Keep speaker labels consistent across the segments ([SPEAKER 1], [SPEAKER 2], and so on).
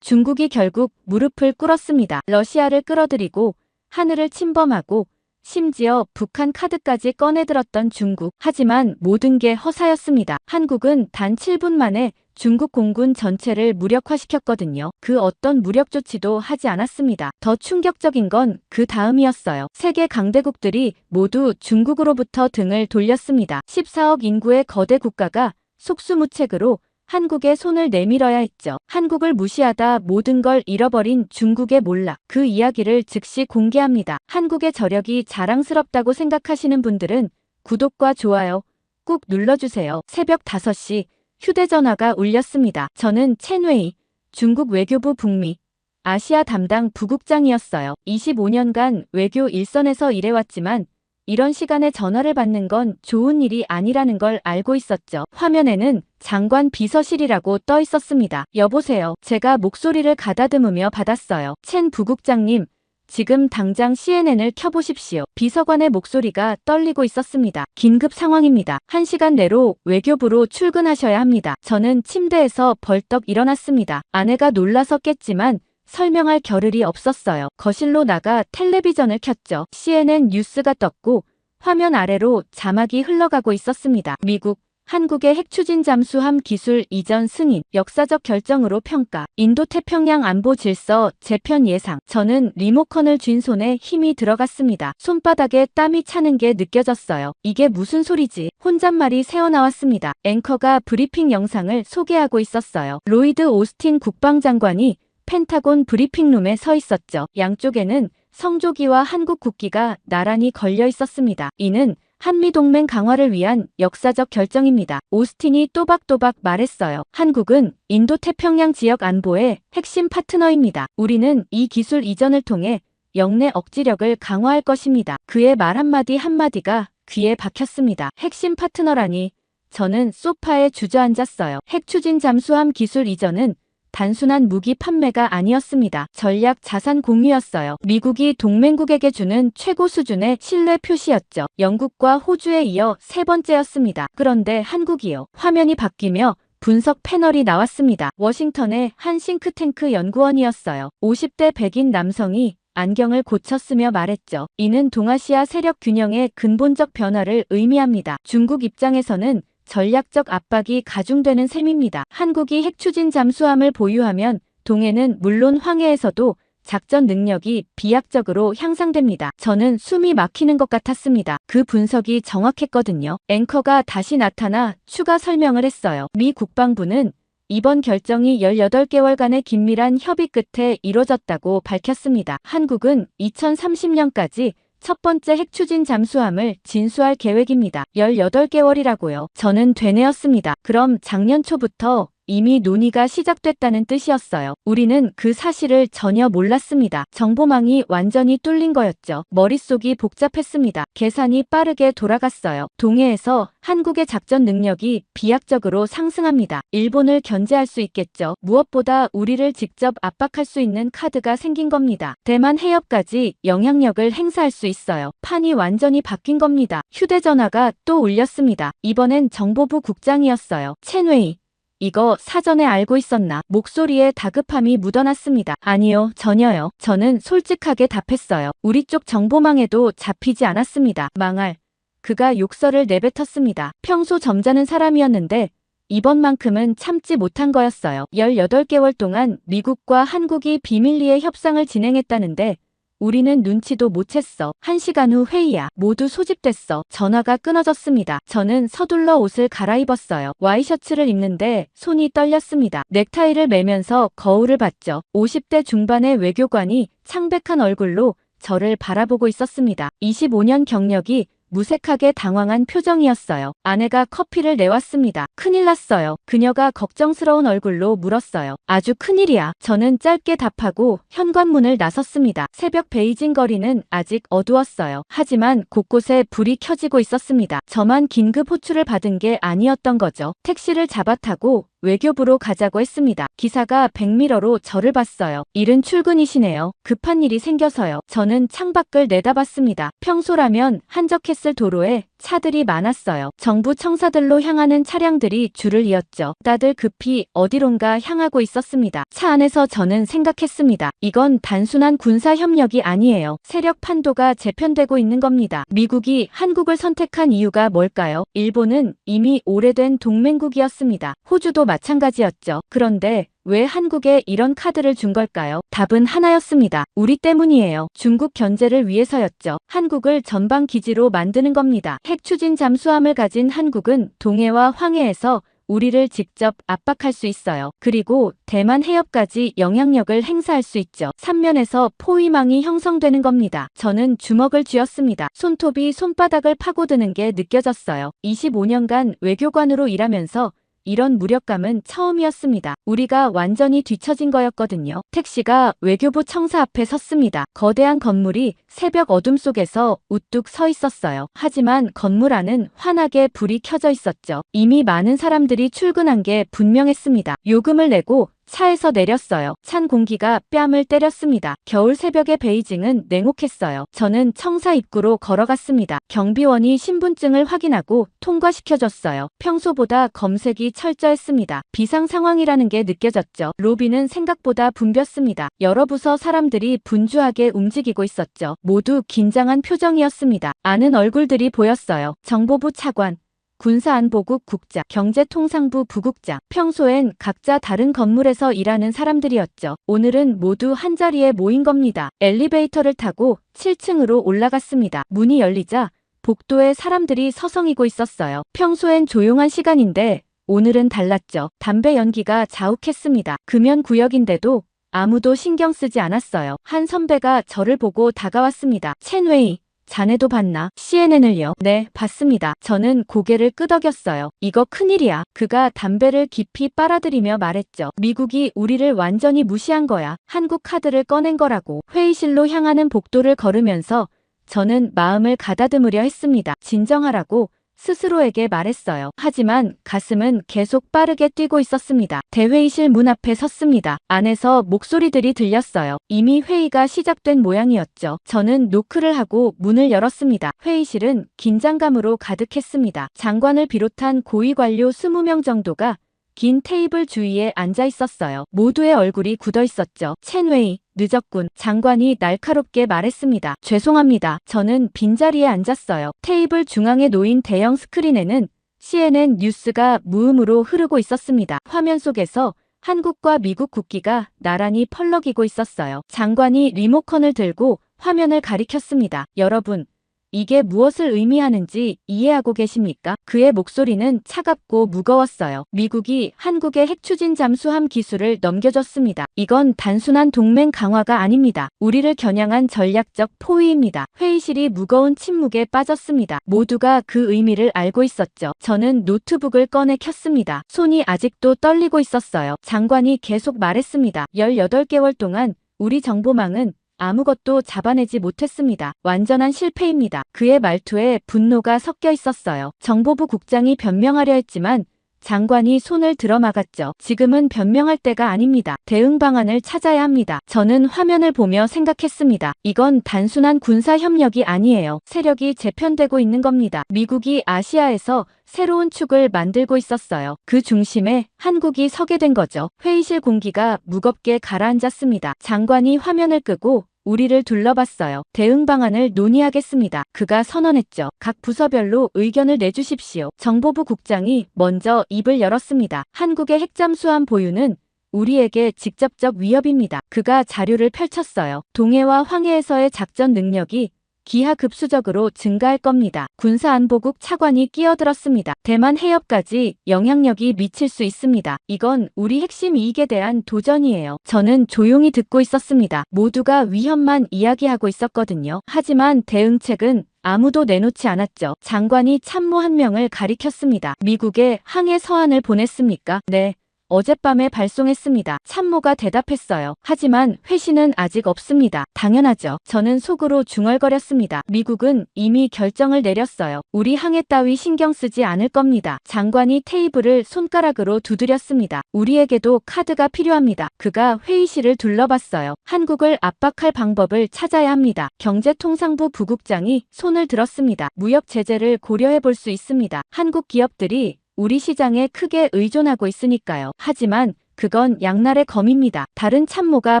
[SPEAKER 1] 중국이 결국 무릎을 꿇었습니다. 러시아를 끌어들이고 하늘을 침범하고 심지어 북한 카드까지 꺼내들었던 중국. 하지만 모든 게 허사였습니다. 한국은 단 7분 만에 중국 공군 전체를 무력화시켰거든요. 그 어떤 무력 조치도 하지 않았습니다. 더 충격적인 건 그 다음이었어요. 세계 강대국들이 모두 중국으로부터 등을 돌렸습니다. 14억 인구의 거대 국가가 속수무책으로 한국에 손을 내밀어야 했죠. 한국을 무시하다 모든 걸 잃어버린 중국의 몰락. 그 이야기를 즉시 공개합니다. 한국의 저력이 자랑스럽다고 생각하시는 분들은 구독과 좋아요 꾹 눌러주세요. 새벽 5시 휴대전화가 울렸습니다. 저는 첸웨이 중국 외교부 북미 아시아 담당 부국장이었어요. 25년간 외교 일선에서 일해왔지만 이런 시간에 전화를 받는 건 좋은 일이 아니라는 걸 알고 있었죠. 화면에는 장관 비서실이라고 떠 있었습니다. 여보세요. 제가 목소리를 가다듬으며 받았어요. 첸 부국장님, 지금 당장 CNN을 켜보십시오. 비서관의 목소리가 떨리고 있었습니다. 긴급 상황입니다. 1시간 내로 외교부로 출근하셔야 합니다. 저는 침대에서 벌떡 일어났습니다. 아내가 놀라서 깼지만 설명할 겨를이 없었어요. 거실로 나가 텔레비전을 켰죠. CNN 뉴스가 떴고 화면 아래로 자막이 흘러가고 있었습니다. 미국, 한국의 핵추진 잠수함 기술 이전 승인, 역사적 결정으로 평가, 인도태평양 안보 질서 재편 예상. 저는 리모컨을 쥔 손에 힘이 들어갔습니다. 손바닥에 땀이 차는 게 느껴졌어요. 이게 무슨 소리지? 혼잣말이 새어나왔습니다. 앵커가 브리핑 영상을 소개하고 있었어요. 로이드 오스틴 국방장관이 펜타곤 브리핑룸에 서 있었죠. 양쪽에는 성조기와 한국 국기가 나란히 걸려 있었습니다. 이는 한미동맹 강화를 위한 역사적 결정입니다. 오스틴이 또박또박 말했어요. 한국은 인도태평양 지역 안보의 핵심 파트너입니다. 우리는 이 기술 이전을 통해 영내 억지력을 강화할 것입니다. 그의 말 한마디 한마디가 귀에 박혔습니다. 핵심 파트너라니. 저는 소파에 주저앉았어요. 핵추진 잠수함 기술 이전은 단순한 무기 판매가 아니었습니다. 전략 자산 공유였어요. 미국이 동맹국에게 주는 최고 수준의 신뢰 표시였죠. 영국과 호주에 이어 3번째였습니다. 그런데 한국이요. 화면이 바뀌며 분석 패널이 나왔습니다. 워싱턴의 한 싱크탱크 연구원이었어요. 50대 백인 남성이 안경을 고쳤으며 말했죠. 이는 동아시아 세력 균형의 근본적 변화를 의미합니다. 중국 입장에서는 전략적 압박이 가중되는 셈입니다. 한국이 핵추진 잠수함을 보유하면 동해는 물론 황해에서도 작전 능력이 비약적으로 향상됩니다. 저는 숨이 막히는 것 같았습니다. 그 분석이 정확했거든요. 앵커가 다시 나타나 추가 설명을 했어요. 미 국방부는 이번 결정이 18개월간의 긴밀한 협의 끝에 이뤄졌다고 밝혔습니다. 한국은 2030년까지 첫 번째 핵추진 잠수함을 진수할 계획입니다. 18개월이라고요. 저는 되뇌었습니다. 그럼 작년 초부터 이미 논의가 시작됐다는 뜻이었어요. 우리는 그 사실을 전혀 몰랐습니다. 정보망이 완전히 뚫린 거였죠. 머릿속이 복잡했습니다. 계산이 빠르게 돌아갔어요. 동해에서 한국의 작전 능력이 비약적으로 상승합니다. 일본을 견제할 수 있겠죠. 무엇보다 우리를 직접 압박할 수 있는 카드가 생긴 겁니다. 대만 해협까지 영향력을 행사할 수 있어요. 판이 완전히 바뀐 겁니다. 휴대전화가 또 울렸습니다. 이번엔 정보부 국장이었어요. 첸웨이. 이거 사전에 알고 있었나? 목소리에 다급함이 묻어났습니다. 아니요, 전혀요. 저는 솔직하게 답했어요. 우리 쪽 정보망에도 잡히지 않았습니다. 망할. 그가 욕설을 내뱉었습니다. 평소 점잖은 사람이었는데 이번만큼은 참지 못한 거였어요. 18개월 동안 미국과 한국이 비밀리에 협상을 진행했다는데 우리는 눈치도 못 챘어. 1시간 후 회의야. 모두 소집됐어. 전화가 끊어졌습니다. 저는 서둘러 옷을 갈아입었어요. 와이셔츠를 입는데 손이 떨렸습니다. 넥타이를 매면서 거울을 봤죠. 50대 중반의 외교관이 창백한 얼굴로 저를 바라보고 있었습니다. 25년 경력이 무색하게 당황한 표정이었어요. 아내가 커피를 내왔습니다. 큰일 났어요. 그녀가 걱정스러운 얼굴로 물었어요. 아주 큰일이야. 저는 짧게 답하고 현관문을 나섰습니다. 새벽 베이징 거리는 아직 어두웠어요. 하지만 곳곳에 불이 켜지고 있었습니다. 저만 긴급 호출을 받은 게 아니었던 거죠. 택시를 잡아 타고 외교부로 가자고 했습니다. 기사가 백미러로 저를 봤어요. 이른 출근이시네요. 급한 일이 생겨서요. 저는 창밖을 내다봤습니다. 평소라면 한적했을 도로에 차들이 많았어요. 정부 청사들로 향하는 차량들이 줄을 이었죠. 다들 급히 어디론가 향하고 있었습니다. 차 안에서 저는 생각했습니다. 이건 단순한 군사 협력이 아니에요. 세력 판도가 재편되고 있는 겁니다. 미국이 한국을 선택한 이유가 뭘까요? 일본은 이미 오래된 동맹국이었습니다. 호주도 마찬가지였죠. 그런데 왜 한국에 이런 카드를 준 걸까요? 답은 하나였습니다. 우리 때문이에요. 중국 견제를 위해서였죠. 한국을 전방 기지로 만드는 겁니다. 핵 추진 잠수함을 가진 한국은 동해와 황해에서 우리를 직접 압박할 수 있어요. 그리고 대만 해협까지 영향력을 행사할 수 있죠. 삼면에서 포위망이 형성되는 겁니다. 저는 주먹을 쥐었습니다. 손톱이 손바닥을 파고드는 게 느껴졌어요. 25년간 외교관으로 일하면서 이런 무력감은 처음이었습니다. 우리가 완전히 뒤처진 거였거든요. 택시가 외교부 청사 앞에 섰습니다. 거대한 건물이 새벽 어둠 속에서 우뚝 서 있었어요. 하지만 건물 안은 환하게 불이 켜져 있었죠. 이미 많은 사람들이 출근한 게 분명했습니다. 요금을 내고 차에서 내렸어요. 찬 공기가 뺨을 때렸습니다. 겨울 새벽의 베이징은 냉혹했어요. 저는 청사 입구로 걸어갔습니다. 경비원이 신분증을 확인하고 통과시켜줬어요. 평소보다 검색이 철저했습니다. 비상 상황이라는 게 느껴졌죠. 로비는 생각보다 붐볐습니다. 여러 부서 사람들이 분주하게 움직이고 있었죠. 모두 긴장한 표정이었습니다. 아는 얼굴들이 보였어요. 정보부 차관, 군사안보국 국장, 경제통상부 부국장. 평소엔 각자 다른 건물에서 일하는 사람들이었죠. 오늘은 모두 한자리에 모인 겁니다. 엘리베이터를 타고 7층으로 올라갔습니다. 문이 열리자 복도에 사람들이 서성이고 있었어요. 평소엔 조용한 시간인데 오늘은 달랐죠. 담배 연기가 자욱했습니다. 금연 구역인데도 아무도 신경 쓰지 않았어요. 한 선배가 저를 보고 다가왔습니다. 첸웨이, 자네도 봤나? CNN을요? 네, 봤습니다. 저는 고개를 끄덕였어요. 이거 큰일이야. 그가 담배를 깊이 빨아들이며 말했죠. 미국이 우리를 완전히 무시한 거야. 한국 카드를 꺼낸 거라고. 회의실로 향하는 복도를 걸으면서 저는 마음을 가다듬으려 했습니다. 진정하라고 스스로에게 말했어요. 하지만 가슴은 계속 빠르게 뛰고 있었습니다. 대회의실 문 앞에 섰습니다. 안에서 목소리들이 들렸어요. 이미 회의가 시작된 모양이었죠. 저는 노크를 하고 문을 열었습니다. 회의실은 긴장감으로 가득했습니다. 장관을 비롯한 고위 관료 20명 정도가 긴 테이블 주위에 앉아 있었어요. 모두의 얼굴이 굳어 있었죠. 첸웨이, 늦었군. 장관이 날카롭게 말했습니다. 죄송합니다. 저는 빈자리에 앉았어요. 테이블 중앙에 놓인 대형 스크린에는 CNN 뉴스가 무음으로 흐르고 있었습니다. 화면 속에서 한국과 미국 국기가 나란히 펄럭이고 있었어요. 장관이 리모컨을 들고 화면을 가리켰습니다. 여러분, 이게 무엇을 의미하는지 이해하고 계십니까? 그의 목소리는 차갑고 무거웠어요. 미국이 한국의 핵추진 잠수함 기술을 넘겨줬습니다. 이건 단순한 동맹 강화가 아닙니다. 우리를 겨냥한 전략적 포위입니다. 회의실이 무거운 침묵에 빠졌습니다. 모두가 그 의미를 알고 있었죠. 저는 노트북을 꺼내 켰습니다. 손이 아직도 떨리고 있었어요. 장관이 계속 말했습니다. 18개월 동안 우리 정보망은 아무것도 잡아내지 못했습니다. 완전한 실패입니다. 그의 말투에 분노가 섞여 있었어요. 정보부 국장이 변명하려 했지만 장관이 손을 들어 막았죠. 지금은 변명할 때가 아닙니다. 대응 방안을 찾아야 합니다. 저는 화면을 보며 생각했습니다. 이건 단순한 군사 협력이 아니에요. 세력이 재편되고 있는 겁니다. 미국이 아시아에서 새로운 축을 만들고 있었어요. 그 중심에 한국이 서게 된 거죠. 회의실 공기가 무겁게 가라앉았습니다. 장관이 화면을 끄고 우리를 둘러봤어요. 대응 방안을 논의하겠습니다. 그가 선언했죠. 각 부서별로 의견을 내주십시오. 정보부 국장이 먼저 입을 열었습니다. 한국의 핵잠수함 보유는 우리에게 직접적 위협입니다. 그가 자료를 펼쳤어요. 동해와 황해에서의 작전 능력이 기하급수적으로 증가할 겁니다. 군사안보국 차관이 끼어들었습니다. 대만 해협까지 영향력이 미칠 수 있습니다. 이건 우리 핵심 이익에 대한 도전이에요. 저는 조용히 듣고 있었습니다. 모두가 위협만 이야기하고 있었거든요. 하지만 대응책은 아무도 내놓지 않았죠. 장관이 참모 한 명을 가리켰습니다. 미국에 항해 서한을 보냈습니까? 네. 어젯밤에 발송했습니다. 참모가 대답했어요. 하지만 회신은 아직 없습니다. 당연하죠. 저는 속으로 중얼거렸습니다. 미국은 이미 결정을 내렸어요. 우리 항해 따위 신경 쓰지 않을 겁니다. 장관이 테이블을 손가락으로 두드렸습니다. 우리에게도 카드가 필요합니다. 그가 회의실을 둘러봤어요. 한국을 압박할 방법을 찾아야 합니다. 경제통상부 부국장이 손을 들었습니다. 무역 제재를 고려해 볼 수 있습니다. 한국 기업들이 우리 시장에 크게 의존하고 있으니까요. 하지만 그건 양날의 검입니다. 다른 참모가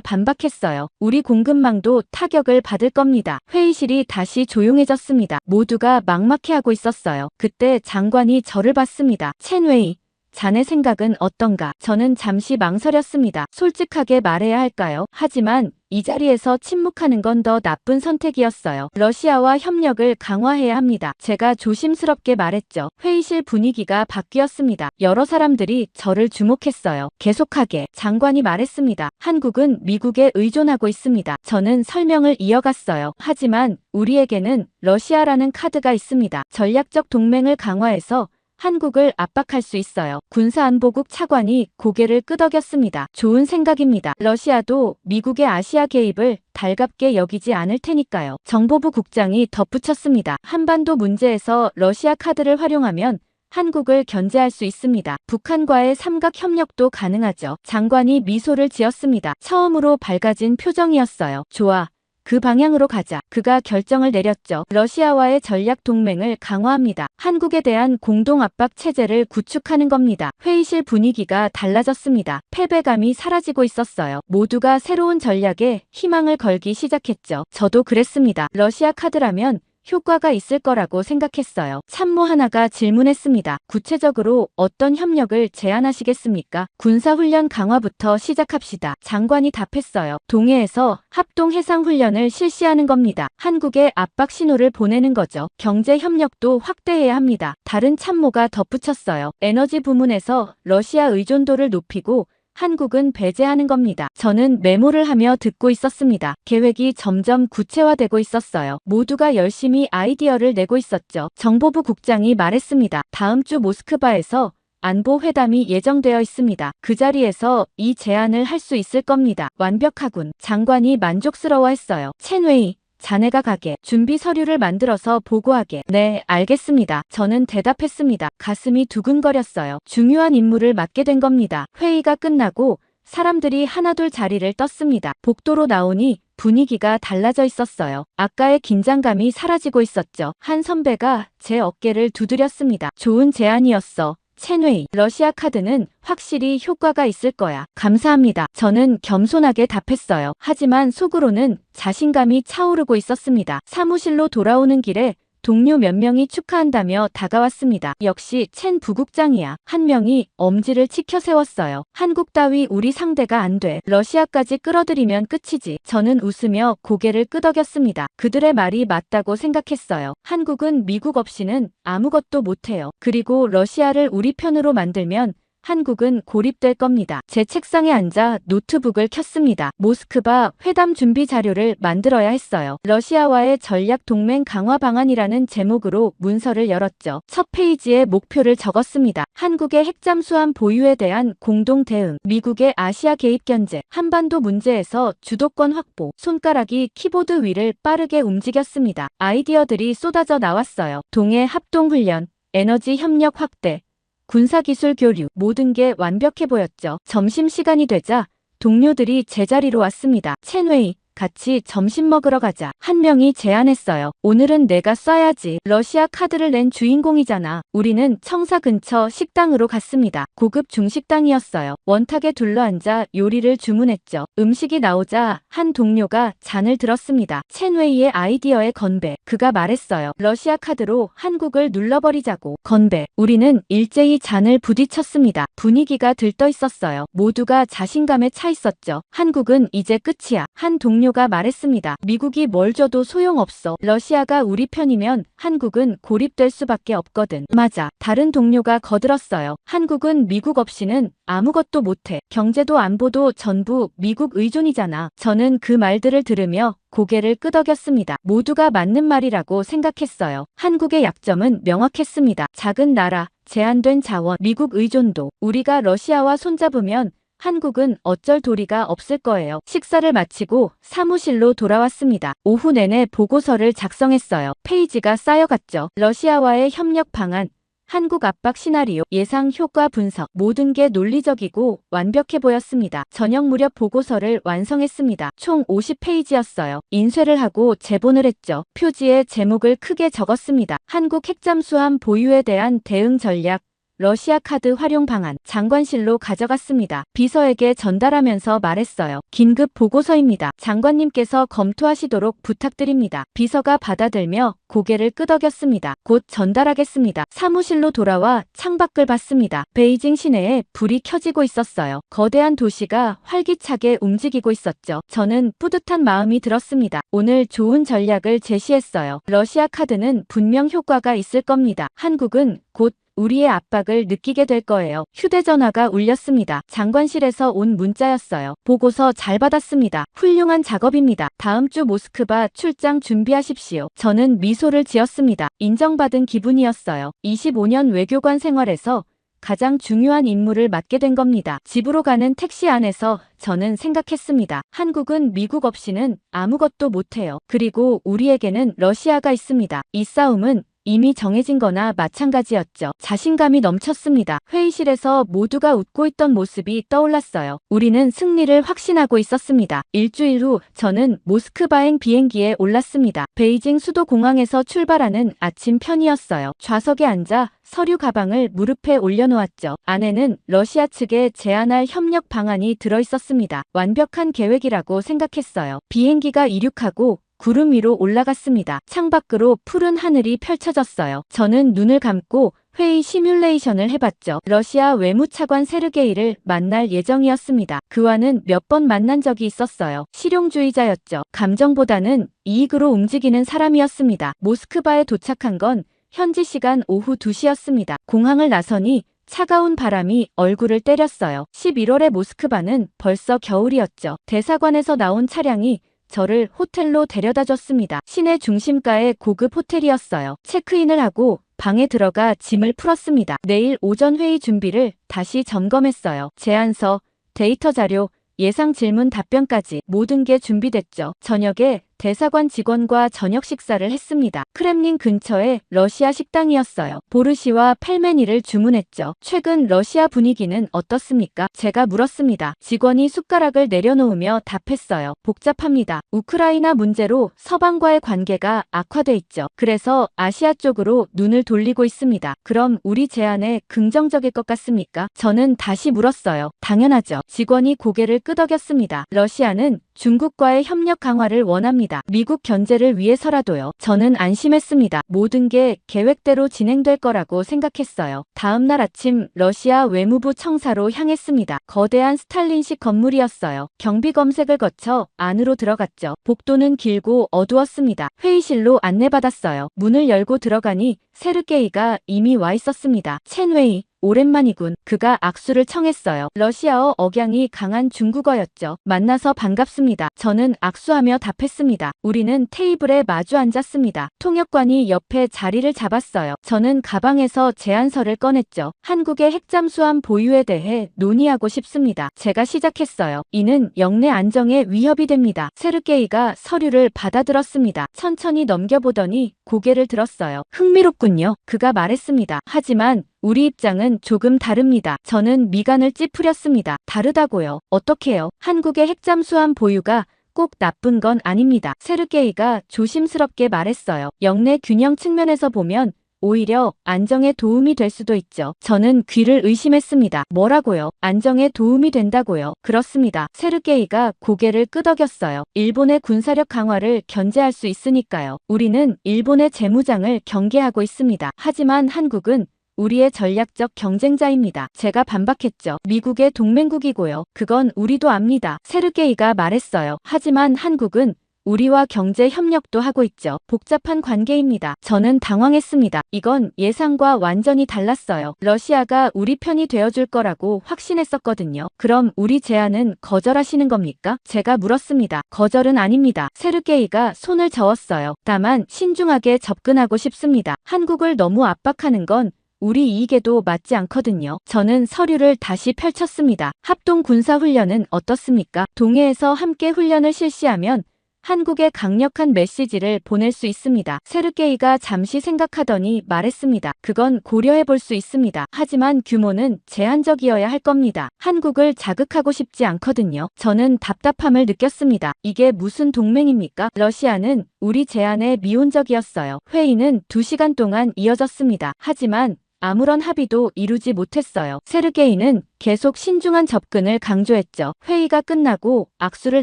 [SPEAKER 1] 반박했어요. 우리 공급망도 타격을 받을 겁니다. 회의실이 다시 조용해졌습니다. 모두가 막막해하고 있었어요. 그때 장관이 저를 봤습니다. 첸웨이, 자네 생각은 어떤가? 저는 잠시 망설였습니다. 솔직하게 말해야 할까요? 하지만 이 자리에서 침묵하는 건 더 나쁜 선택이었어요. 러시아와 협력을 강화해야 합니다. 제가 조심스럽게 말했죠. 회의실 분위기가 바뀌었습니다. 여러 사람들이 저를 주목했어요. 계속하게 장관이 말했습니다. 한국은 미국에 의존하고 있습니다. 저는 설명을 이어갔어요. 하지만 우리에게는 러시아라는 카드가 있습니다. 전략적 동맹을 강화해서 한국을 압박할 수 있어요. 군사안보국 차관이 고개를 끄덕였습니다. 좋은 생각입니다. 러시아도 미국의 아시아 개입을 달갑게 여기지 않을 테니까요. 정보부 국장이 덧붙였습니다. 한반도 문제에서 러시아 카드를 활용하면 한국을 견제할 수 있습니다. 북한과의 삼각 협력도 가능하죠. 장관이 미소를 지었습니다. 처음으로 밝아진 표정이었어요. 좋아. 그 방향으로 가자. 그가 결정을 내렸죠. 러시아와의 전략 동맹을 강화합니다. 한국에 대한 공동 압박 체제를 구축하는 겁니다. 회의실 분위기가 달라졌습니다. 패배감이 사라지고 있었어요. 모두가 새로운 전략에 희망을 걸기 시작했죠. 저도 그랬습니다. 러시아 카드라면 효과가 있을 거라고 생각했어요. 참모 하나가 질문했습니다. 구체적으로 어떤 협력을 제안하시겠습니까? 군사훈련 강화부터 시작합시다. 장관이 답했어요. 동해에서 합동해상훈련을 실시하는 겁니다. 한국에 압박 신호를 보내는 거죠. 경제협력도 확대해야 합니다. 다른 참모가 덧붙였어요. 에너지 부문에서 러시아 의존도를 높이고 한국은 배제하는 겁니다. 저는 메모를 하며 듣고 있었습니다. 계획이 점점 구체화되고 있었어요. 모두가 열심히 아이디어를 내고 있었죠. 정보부 국장이 말했습니다. 다음 주 모스크바에서 안보 회담이 예정되어 있습니다. 그 자리에서 이 제안을 할 수 있을 겁니다. 완벽하군. 장관이 만족스러워했어요. 첸웨이, 자네가 가게. 준비 서류를 만들어서 보고하게. 네, 알겠습니다. 저는 대답했습니다. 가슴이 두근거렸어요. 중요한 임무를 맡게 된 겁니다. 회의가 끝나고 사람들이 하나둘 자리를 떴습니다. 복도로 나오니 분위기가 달라져 있었어요. 아까의 긴장감이 사라지고 있었죠. 한 선배가 제 어깨를 두드렸습니다. 좋은 제안이었어. 첸웨이, 러시아 카드는 확실히 효과가 있을 거야. 감사합니다. 저는 겸손하게 답했어요. 하지만 속으로는 자신감이 차오르고 있었습니다. 사무실로 돌아오는 길에 동료 몇 명이 축하한다며 다가왔습니다. 역시 첸 부국장이야. 한 명이 엄지를 치켜 세웠어요. 한국 따위 우리 상대가 안 돼. 러시아까지 끌어들이면 끝이지. 저는 웃으며 고개를 끄덕였습니다. 그들의 말이 맞다고 생각했어요. 한국은 미국 없이는 아무것도 못해요. 그리고 러시아를 우리 편으로 만들면 한국은 고립될 겁니다. 제 책상에 앉아 노트북을 켰습니다. 모스크바 회담 준비 자료를 만들어야 했어요. 러시아와의 전략 동맹 강화 방안이라는 제목으로 문서를 열었죠. 첫 페이지에 목표를 적었습니다. 한국의 핵잠수함 보유에 대한 공동 대응, 미국의 아시아 개입 견제, 한반도 문제에서 주도권 확보. 손가락이 키보드 위를 빠르게 움직였습니다. 아이디어들이 쏟아져 나왔어요. 동해 합동훈련, 에너지 협력 확대, 군사기술 교류, 모든 게 완벽해 보였죠. 점심시간이 되자 동료들이 제자리로 왔습니다. 첸웨이, 같이 점심 먹으러 가자. 한 명이 제안했어요. 오늘은 내가 쏴야지. 러시아 카드를 낸 주인공이잖아. 우리는 청사 근처 식당으로 갔습니다. 고급 중식당이었어요. 원탁에 둘러앉아 요리를 주문했죠. 음식이 나오자 한 동료가 잔을 들었습니다. 첸웨이의 아이디어에 건배. 그가 말했어요. 러시아 카드로 한국을 눌러버리자고. 건배. 우리는 일제히 잔을 부딪혔습니다. 분위기가 들떠 있었어요. 모두가 자신감에 차 있었죠. 한국은 이제 끝이야. 한 동료 동료가 말했습니다. 미국이 뭘 줘도 소용없어. 러시아가 우리 편이면 한국은 고립될 수밖에 없거든. 맞아. 다른 동료가 거들었어요. 한국은 미국 없이는 아무것도 못해. 경제도 안보도 전부 미국 의존이잖아. 저는 그 말들을 들으며 고개를 끄덕였습니다. 모두가 맞는 말이라고 생각했어요. 한국의 약점은 명확했습니다. 작은 나라, 제한된 자원, 미국 의존도. 우리가 러시아와 손잡으면 한국은 어쩔 도리가 없을 거예요. 식사를 마치고 사무실로 돌아왔습니다. 오후 내내 보고서를 작성했어요. 페이지가 쌓여갔죠. 러시아와의 협력 방안, 한국 압박 시나리오, 예상 효과 분석, 모든 게 논리적이고 완벽해 보였습니다. 저녁 무렵 보고서를 완성했습니다. 총 50페이지였어요. 인쇄를 하고 제본을 했죠. 표지에 제목을 크게 적었습니다. 한국 핵잠수함 보유에 대한 대응 전략, 러시아 카드 활용 방안, 장관실로 가져갔습니다. 비서에게 전달하면서 말했어요. 긴급 보고서입니다. 장관님께서 검토하시도록 부탁드립니다. 비서가 받아들며 고개를 끄덕였습니다. 곧 전달하겠습니다. 사무실로 돌아와 창밖을 봤습니다. 베이징 시내에 불이 켜지고 있었어요. 거대한 도시가 활기차게 움직이고 있었죠. 저는 뿌듯한 마음이 들었습니다. 오늘 좋은 전략을 제시했어요. 러시아 카드는 분명 효과가 있을 겁니다. 한국은 곧 우리의 압박을 느끼게 될 거예요. 휴대전화가 울렸습니다. 장관실에서 온 문자였어요. 보고서 잘 받았습니다. 훌륭한 작업입니다. 다음 주 모스크바 출장 준비하십시오. 저는 미소를 지었습니다. 인정받은 기분이었어요. 25년 외교관 생활에서 가장 중요한 임무를 맡게 된 겁니다. 집으로 가는 택시 안에서 저는 생각했습니다. 한국은 미국 없이는 아무것도 못해요. 그리고 우리에게는 러시아가 있습니다. 이 싸움은 이미 정해진 거나 마찬가지였죠. 자신감이 넘쳤습니다. 회의실에서 모두가 웃고 있던 모습이 떠올랐어요. 우리는 승리를 확신하고 있었습니다. 일주일 후 저는 모스크바행 비행기에 올랐습니다. 베이징 수도공항에서 출발하는 아침 편이었어요. 좌석에 앉아 서류 가방을 무릎에 올려놓았죠. 안에는 러시아 측에 제안할 협력 방안이 들어있었습니다. 완벽한 계획이라고 생각했어요. 비행기가 이륙하고 구름 위로 올라갔습니다. 창밖으로 푸른 하늘이 펼쳐졌어요. 저는 눈을 감고 회의 시뮬레이션을 해봤죠. 러시아 외무차관 세르게이를 만날 예정이었습니다. 그와는 몇 번 만난 적이 있었어요. 실용주의자였죠. 감정보다는 이익으로 움직이는 사람이었습니다. 모스크바에 도착한 건 현지 시간 오후 2시였습니다. 공항을 나서니 차가운 바람이 얼굴을 때렸어요. 11월의 모스크바는 벌써 겨울이었죠. 대사관에서 나온 차량이 저를 호텔로 데려다 줬습니다. 시내 중심가의 고급 호텔이었어요. 체크인을 하고 방에 들어가 짐을 풀었습니다. 내일 오전 회의 준비를 다시 점검했어요. 제안서, 데이터 자료, 예상 질문 답변까지 모든 게 준비됐죠. 저녁에 대사관 직원과 저녁 식사를 했습니다. 크렘린 근처의 러시아 식당이었어요. 보르시와 펠메니를 주문했죠. 최근 러시아 분위기는 어떻습니까? 제가 물었습니다. 직원이 숟가락을 내려놓으며 답했어요. 복잡합니다. 우크라이나 문제로 서방과의 관계가 악화돼 있죠. 그래서 아시아 쪽으로 눈을 돌리고 있습니다. 그럼 우리 제안에 긍정적일 것 같습니까? 저는 다시 물었어요. 당연하죠. 직원이 고개를 끄덕였습니다. 러시아는 중국과의 협력 강화를 원합니다. 미국 견제를 위해서라도요. 저는 안심했습니다. 모든 게 계획대로 진행될 거라고 생각했어요. 다음 날 아침 러시아 외무부 청사로 향했습니다. 거대한 스탈린식 건물이었어요. 경비 검색을 거쳐 안으로 들어갔죠. 복도는 길고 어두웠습니다. 회의실로 안내받았어요. 문을 열고 들어가니 세르게이가 이미 와 있었습니다. 첸웨이. 오랜만이군. 그가 악수를 청했어요. 러시아어 억양이 강한 중국어였죠. 만나서 반갑습니다. 저는 악수하며 답했습니다. 우리는 테이블에 마주 앉았습니다. 통역관이 옆에 자리를 잡았어요. 저는 가방에서 제안서를 꺼냈죠. 한국의 핵잠수함 보유에 대해 논의하고 싶습니다. 제가 시작했어요. 이는 영내 안정에 위협이 됩니다. 세르게이가 서류를 받아들었습니다. 천천히 넘겨보더니 고개를 들었어요. 흥미롭군요. 그가 말했습니다. 하지만 우리 입장은 조금 다릅니다. 저는 미간을 찌푸렸습니다. 다르다고요. 어떻게요? 한국의 핵잠수함 보유가 꼭 나쁜 건 아닙니다. 세르게이가 조심스럽게 말했어요. 영내 균형 측면에서 보면 오히려 안정에 도움이 될 수도 있죠. 저는 귀를 의심했습니다. 뭐라고요? 안정에 도움이 된다고요? 그렇습니다. 세르게이가 고개를 끄덕였어요. 일본의 군사력 강화를 견제할 수 있으니까요. 우리는 일본의 재무장을 경계하고 있습니다. 하지만 한국은 우리의 전략적 경쟁자입니다. 제가 반박했죠. 미국의 동맹국이고요. 그건 우리도 압니다. 세르게이가 말했어요. 하지만 한국은 우리와 경제 협력도 하고 있죠. 복잡한 관계입니다. 저는 당황했습니다. 이건 예상과 완전히 달랐어요. 러시아가 우리 편이 되어줄 거라고 확신했었거든요. 그럼 우리 제안은 거절하시는 겁니까? 제가 물었습니다. 거절은 아닙니다. 세르게이가 손을 저었어요. 다만 신중하게 접근하고 싶습니다. 한국을 너무 압박하는 건 우리 이익에도 맞지 않거든요. 저는 서류를 다시 펼쳤습니다. 합동 군사훈련은 어떻습니까? 동해에서 함께 훈련을 실시하면 한국에 강력한 메시지를 보낼 수 있습니다. 세르게이가 잠시 생각하더니 말했습니다. 그건 고려해 볼 수 있습니다. 하지만 규모는 제한적이어야 할 겁니다. 한국을 자극하고 싶지 않거든요. 저는 답답함을 느꼈습니다. 이게 무슨 동맹입니까? 러시아는 우리 제안에 미온적이었어요. 회의는 2시간 동안 이어졌습니다. 하지만 아무런 합의도 이루지 못했어요. 세르게이는 계속 신중한 접근을 강조했죠. 회의가 끝나고 악수를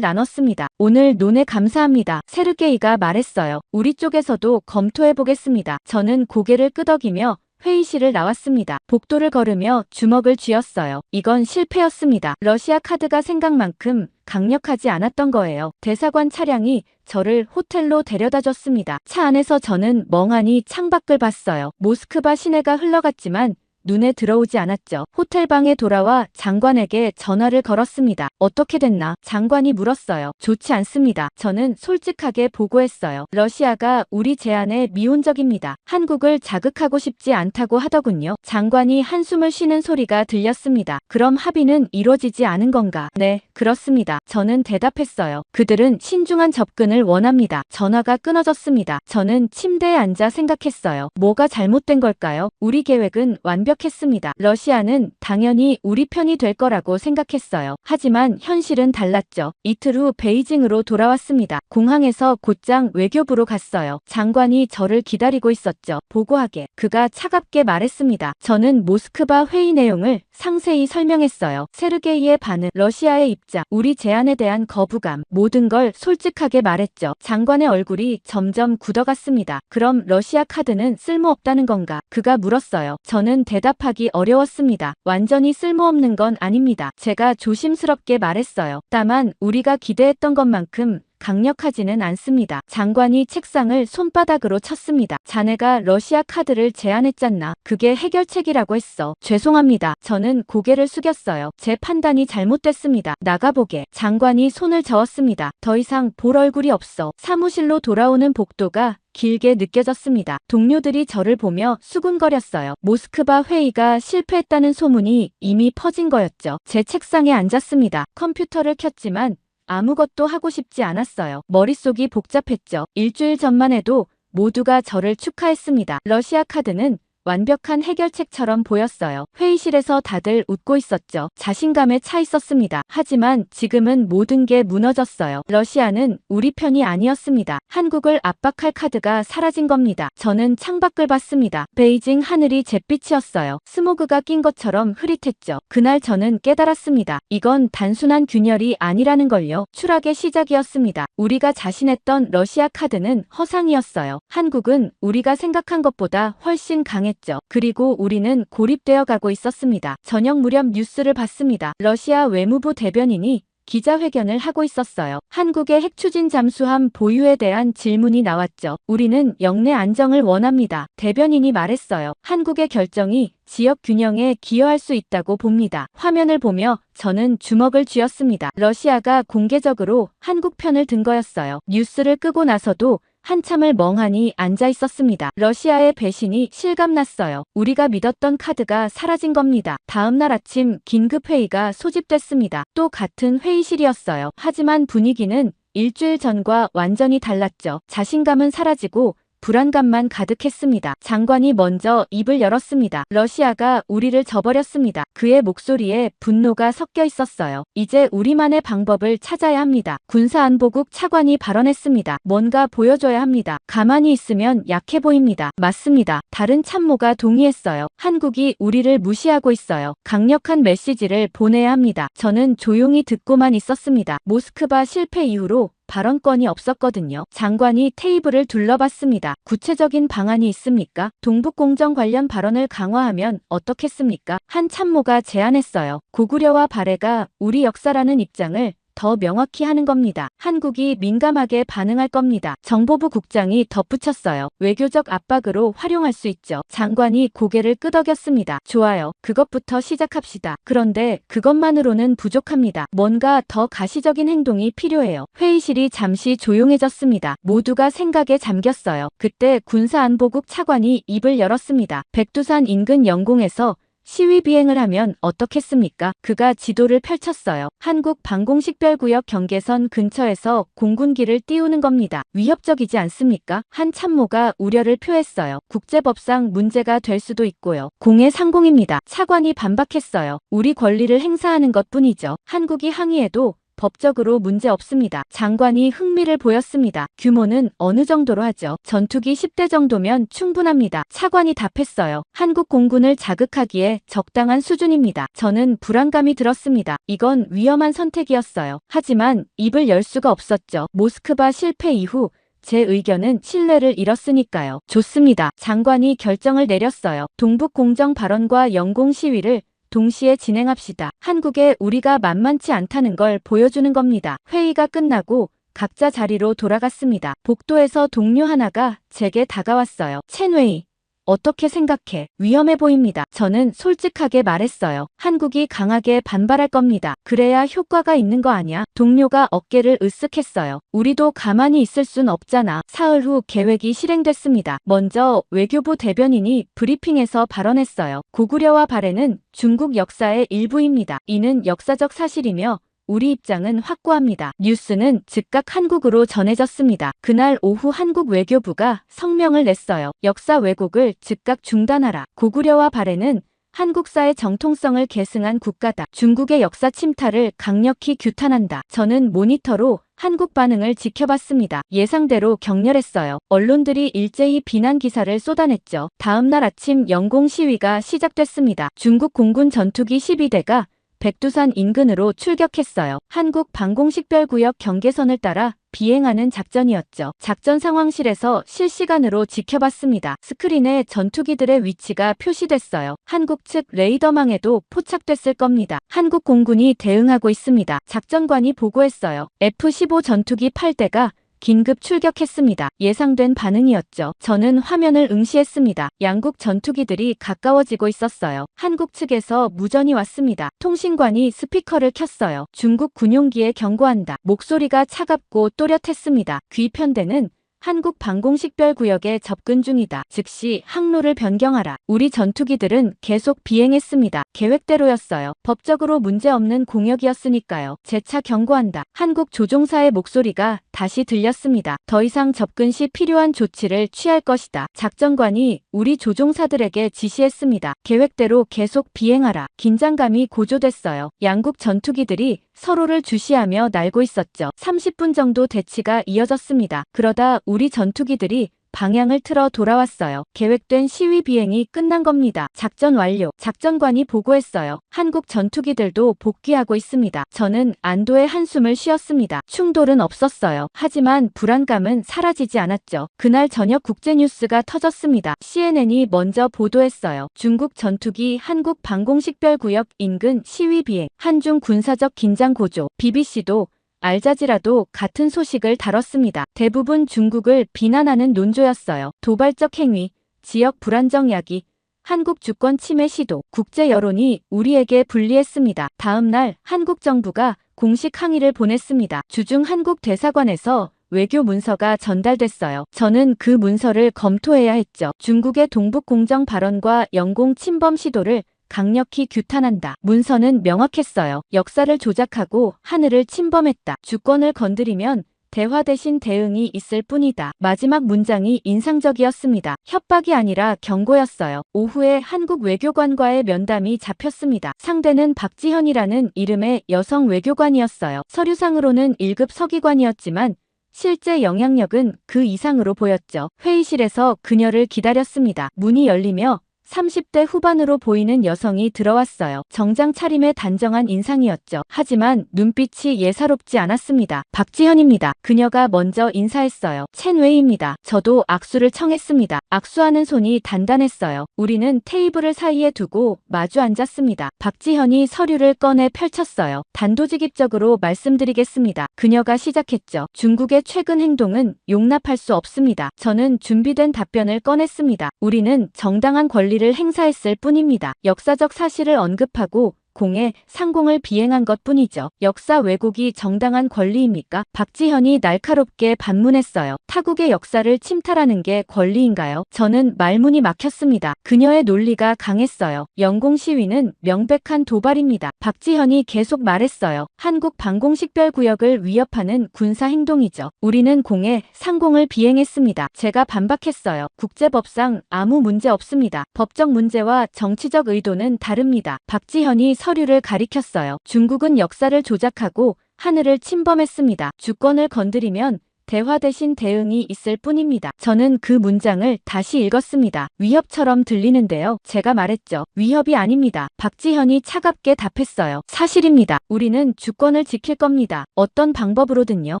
[SPEAKER 1] 나눴습니다. 오늘 논에 감사합니다. 세르게이가 말했어요. 우리 쪽에서도 검토해보겠습니다. 저는 고개를 끄덕이며 회의실을 나왔습니다. 복도를 걸으며 주먹을 쥐었어요. 이건 실패였습니다. 러시아 카드가 생각만큼 강력하지 않았던 거예요. 대사관 차량이 저를 호텔로 데려다 줬습니다. 차 안에서 저는 멍하니 창밖을 봤어요. 모스크바 시내가 흘러갔지만 눈에 들어오지 않았죠. 호텔방에 돌아와 장관에게 전화를 걸었습니다. 어떻게 됐나? 장관이 물었어요. 좋지 않습니다. 저는 솔직하게 보고했어요. 러시아가 우리 제안에 미온적입니다. 한국을 자극하고 싶지 않다고 하더군요. 장관이 한숨을 쉬는 소리가 들렸습니다. 그럼 합의는 이루어지지 않은 건가? 네, 그렇습니다. 저는 대답했어요. 그들은 신중한 접근을 원합니다. 전화가 끊어졌습니다. 저는 침대에 앉아 생각했어요. 뭐가 잘못된 걸까요? 우리 계획은 완벽했습니다. 러시아는 당연히 우리 편이 될 거라고 생각했어요. 하지만 현실은 달랐죠. 이틀 후 베이징으로 돌아왔습니다. 공항에서 곧장 외교부로 갔어요. 장관이 저를 기다리고 있었죠. 보고하게. 그가 차갑게 말했습니다. 저는 모스크바 회의 내용을 상세히 설명했어요. 세르게이의 반응, 러시아의 입장, 우리 제안에 대한 거부감, 모든 걸 솔직하게 말했죠. 장관의 얼굴이 점점 굳어갔습니다. 그럼 러시아 카드는 쓸모없다는 건가? 그가 물었어요. 저는 대답하기 어려웠습니다. 완전히 쓸모없는 건 아닙니다. 제가 조심스럽게 말했어요. 다만 우리가 기대했던 것만큼 강력하지는 않습니다. 장관이 책상을 손바닥으로 쳤습니다. 자네가 러시아 카드를 제안했잖나. 그게 해결책이라고 했어. 죄송합니다. 저는 고개를 숙였어요. 제 판단이 잘못됐습니다. 나가보게. 장관이 손을 저었습니다. 더 이상 볼 얼굴이 없어. 사무실로 돌아오는 복도가 길게 느껴졌습니다. 동료들이 저를 보며 수군거렸어요. 모스크바 회의가 실패했다는 소문이 이미 퍼진 거였죠. 제 책상에 앉았습니다. 컴퓨터를 켰지만 아무것도 하고 싶지 않았어요. 머릿속이 복잡했죠. 일주일 전만 해도 모두가 저를 축하했습니다. 러시아 카드는 완벽한 해결책처럼 보였어요. 회의실에서 다들 웃고 있었죠. 자신감에 차 있었습니다. 하지만 지금은 모든 게 무너졌어요. 러시아는 우리 편이 아니었습니다. 한국을 압박할 카드가 사라진 겁니다. 저는 창밖을 봤습니다. 베이징 하늘이 잿빛이었어요. 스모그가 낀 것처럼 흐릿했죠. 그날 저는 깨달았습니다. 이건 단순한 균열이 아니라는 걸요. 추락의 시작이었습니다. 우리가 자신했던 러시아 카드는 허상이었어요. 한국은 우리가 생각한 것보다 훨씬 강했죠. 그리고 우리는 고립되어 가고 있었습니다. 저녁 무렵 뉴스를 봤습니다. 러시아 외무부 대변인이 기자회견을 하고 있었어요. 한국의 핵추진 잠수함 보유에 대한 질문이 나왔죠. 우리는 영내 안정을 원합니다. 대변인이 말했어요. 한국의 결정이 지역 균형에 기여할 수 있다고 봅니다. 화면을 보며 저는 주먹을 쥐었습니다. 러시아가 공개적으로 한국 편을 든 거였어요. 뉴스를 끄고 나서도 한참을 멍하니 앉아 있었습니다. 러시아의 배신이 실감났어요. 우리가 믿었던 카드가 사라진 겁니다. 다음 날 아침 긴급회의가 소집됐습니다. 또 같은 회의실이었어요. 하지만 분위기는 일주일 전과 완전히 달랐죠. 자신감은 사라지고 불안감만 가득했습니다. 장관이 먼저 입을 열었습니다. 러시아가 우리를 저버렸습니다. 그의 목소리에 분노가 섞여 있었어요. 이제 우리만의 방법을 찾아야 합니다. 군사안보국 차관이 발언했습니다. 뭔가 보여줘야 합니다. 가만히 있으면 약해 보입니다. 맞습니다. 다른 참모가 동의했어요. 한국이 우리를 무시하고 있어요. 강력한 메시지를 보내야 합니다. 저는 조용히 듣고만 있었습니다. 모스크바 실패 이후로 발언권이 없었거든요. 장관이 테이블을 둘러봤습니다. 구체적인 방안이 있습니까? 동북공정 관련 발언을 강화하면 어떻겠습니까? 한 참모가 제안했어요. 고구려와 발해가 우리 역사라는 입장을 더 명확히 하는 겁니다. 한국이 민감하게 반응할 겁니다. 정보부 국장이 덧붙였어요. 외교적 압박으로 활용할 수 있죠. 장관이 고개를 끄덕였습니다. 좋아요. 그것부터 시작합시다. 그런데 그것만으로는 부족합니다. 뭔가 더 가시적인 행동이 필요해요. 회의실이 잠시 조용해졌습니다. 모두가 생각에 잠겼어요. 그때 군사안보국 차관이 입을 열었습니다. 백두산 인근 영공에서 시위 비행을 하면 어떻겠습니까? 그가 지도를 펼쳤어요. 한국 방공식별구역 경계선 근처에서 공군기를 띄우는 겁니다. 위협적이지 않습니까? 한 참모가 우려를 표했어요. 국제법상 문제가 될 수도 있고요. 공해 상공입니다. 차관이 반박했어요. 우리 권리를 행사하는 것뿐이죠. 한국이 항의해도 법적으로 문제 없습니다. 장관이 흥미를 보였습니다. 규모는 어느 정도로 하죠? 전투기 10대 정도면 충분합니다. 차관이 답했어요. 한국 공군을 자극하기에 적당한 수준입니다. 저는 불안감이 들었습니다. 이건 위험한 선택이었어요. 하지만 입을 열 수가 없었죠. 모스크바 실패 이후 제 의견은 신뢰를 잃었으니까요. 좋습니다. 장관이 결정을 내렸어요. 동북공정 발언과 영공 시위를 동시에 진행합시다. 한국에 우리가 만만치 않다는 걸 보여주는 겁니다. 회의가 끝나고 각자 자리로 돌아갔습니다. 복도에서 동료 하나가 제게 다가왔어요. 첸웨이, 어떻게 생각해? 위험해 보입니다. 저는 솔직하게 말했어요. 한국이 강하게 반발할 겁니다. 그래야 효과가 있는 거 아냐? 동료가 어깨를 으쓱했어요. 우리도 가만히 있을 순 없잖아. 사흘 후 계획이 실행됐습니다. 먼저 외교부 대변인이 브리핑에서 발언했어요. 고구려와 발해는 중국 역사의 일부입니다. 이는 역사적 사실이며 우리 입장은 확고합니다. 뉴스는 즉각 한국으로 전해졌습니다. 그날 오후 한국 외교부가 성명을 냈어요. 역사 왜곡을 즉각 중단하라. 고구려와 발해는 한국사의 정통성을 계승한 국가다. 중국의 역사 침탈을 강력히 규탄한다. 저는 모니터로 한국 반응을 지켜봤습니다. 예상대로 격렬했어요. 언론들이 일제히 비난 기사를 쏟아냈죠. 다음 날 아침 영공 시위가 시작됐습니다. 중국 공군 전투기 12대가 백두산 인근으로 출격했어요. 한국 방공식별구역 경계선을 따라 비행하는 작전이었죠. 작전 상황실에서 실시간으로 지켜봤습니다. 스크린에 전투기들의 위치가 표시됐어요. 한국 측 레이더망에도 포착됐을 겁니다. 한국 공군이 대응하고 있습니다. 작전관이 보고했어요. F-15 전투기 8대가 긴급 출격했습니다. 예상된 반응이었죠. 저는 화면을 응시했습니다. 양국 전투기들이 가까워지고 있었어요. 한국 측에서 무전이 왔습니다. 통신관이 스피커를 켰어요. 중국 군용기에 경고한다. 목소리가 차갑고 또렷했습니다. 귀 편대는 한국 방공식별구역에 접근 중이다. 즉시 항로를 변경하라. 우리 전투기들은 계속 비행했습니다. 계획대로였어요. 법적으로 문제없는 공역이었으니까요. 재차 경고한다. 한국 조종사의 목소리가 다시 들렸습니다. 더 이상 접근 시 필요한 조치를 취할 것이다. 작전관이 우리 조종사들에게 지시했습니다. 계획대로 계속 비행하라. 긴장감이 고조됐어요. 양국 전투기들이 서로를 주시하며 날고 있었죠. 30분 정도 대치가 이어졌습니다. 그러다 우리 전투기들이 방향을 틀어 돌아왔어요. 계획된 시위 비행이 끝난 겁니다. 작전 완료. 작전관이 보고했어요. 한국 전투기들도 복귀하고 있습니다. 저는 안도의 한숨을 쉬었습니다. 충돌은 없었어요. 하지만 불안감은 사라지지 않았죠. 그날 저녁 국제뉴스가 터졌습니다. CNN이 먼저 보도했어요. 중국 전투기 한국 방공식별구역 인근 시위 비행. 한중 군사적 긴장 고조. BBC도 알자지라도 같은 소식을 다뤘습니다. 대부분 중국을 비난하는 논조였어요. 도발적 행위, 지역 불안정 야기, 한국 주권 침해 시도, 국제 여론이 우리에게 불리했습니다. 다음 날 한국 정부가 공식 항의를 보냈습니다. 주중 한국 대사관에서 외교 문서가 전달됐어요. 저는 그 문서를 검토해야 했죠. 중국의 동북공정 발언과 영공 침범 시도를 강력히 규탄한다. 문서는 명확했어요. 역사를 조작하고 하늘을 침범했다. 주권을 건드리면 대화 대신 대응이 있을 뿐이다. 마지막 문장이 인상적이었습니다. 협박이 아니라 경고였어요. 오후에 한국 외교관과의 면담이 잡혔습니다. 상대는 박지현이라는 이름의 여성 외교관이었어요. 서류상으로는 1급 서기관이었지만 실제 영향력은 그 이상으로 보였죠. 회의실에서 그녀를 기다렸습니다. 문이 열리며 30대 후반으로 보이는 여성이 들어왔어요. 정장 차림에 단정한 인상이었죠. 하지만 눈빛이 예사롭지 않았습니다. 박지현입니다. 그녀가 먼저 인사했어요. 첸 웨이입니다. 저도 악수를 청했습니다. 악수하는 손이 단단했어요. 우리는 테이블을 사이에 두고 마주 앉았습니다. 박지현이 서류를 꺼내 펼쳤어요. 단도직입적으로 말씀드리겠습니다. 그녀가 시작했죠. 중국의 최근 행동은 용납할 수 없습니다. 저는 준비된 답변을 꺼냈습니다. 우리는 정당한 권리를 행사했을 뿐입니다. 역사적 사실을 언급하고 공의 상공을 비행한 것뿐이죠. 역사 왜곡이 정당한 권리입니까? 박지현이 날카롭게 반문했어요. 타국의 역사를 침탈하는 게 권리인가요? 저는 말문이 막혔습니다. 그녀의 논리가 강했어요. 영공 시위는 명백한 도발입니다. 박지현이 계속 말했어요. 한국 방공식별구역을 위협하는 군사 행동이죠. 우리는 공의 상공을 비행했습니다. 제가 반박했어요. 국제법상 아무 문제 없습니다. 법적 문제와 정치적 의도는 다릅니다. 박지현이 서류를 가리켰어요. 중국은 역사를 조작하고 하늘을 침범했습니다. 주권을 건드리면 대화 대신 대응이 있을 뿐입니다. 저는 그 문장을 다시 읽었습니다. 위협처럼 들리는데요. 제가 말했죠. 위협이 아닙니다. 박지현이 차갑게 답했어요. 사실입니다. 우리는 주권을 지킬 겁니다. 어떤 방법으로든요.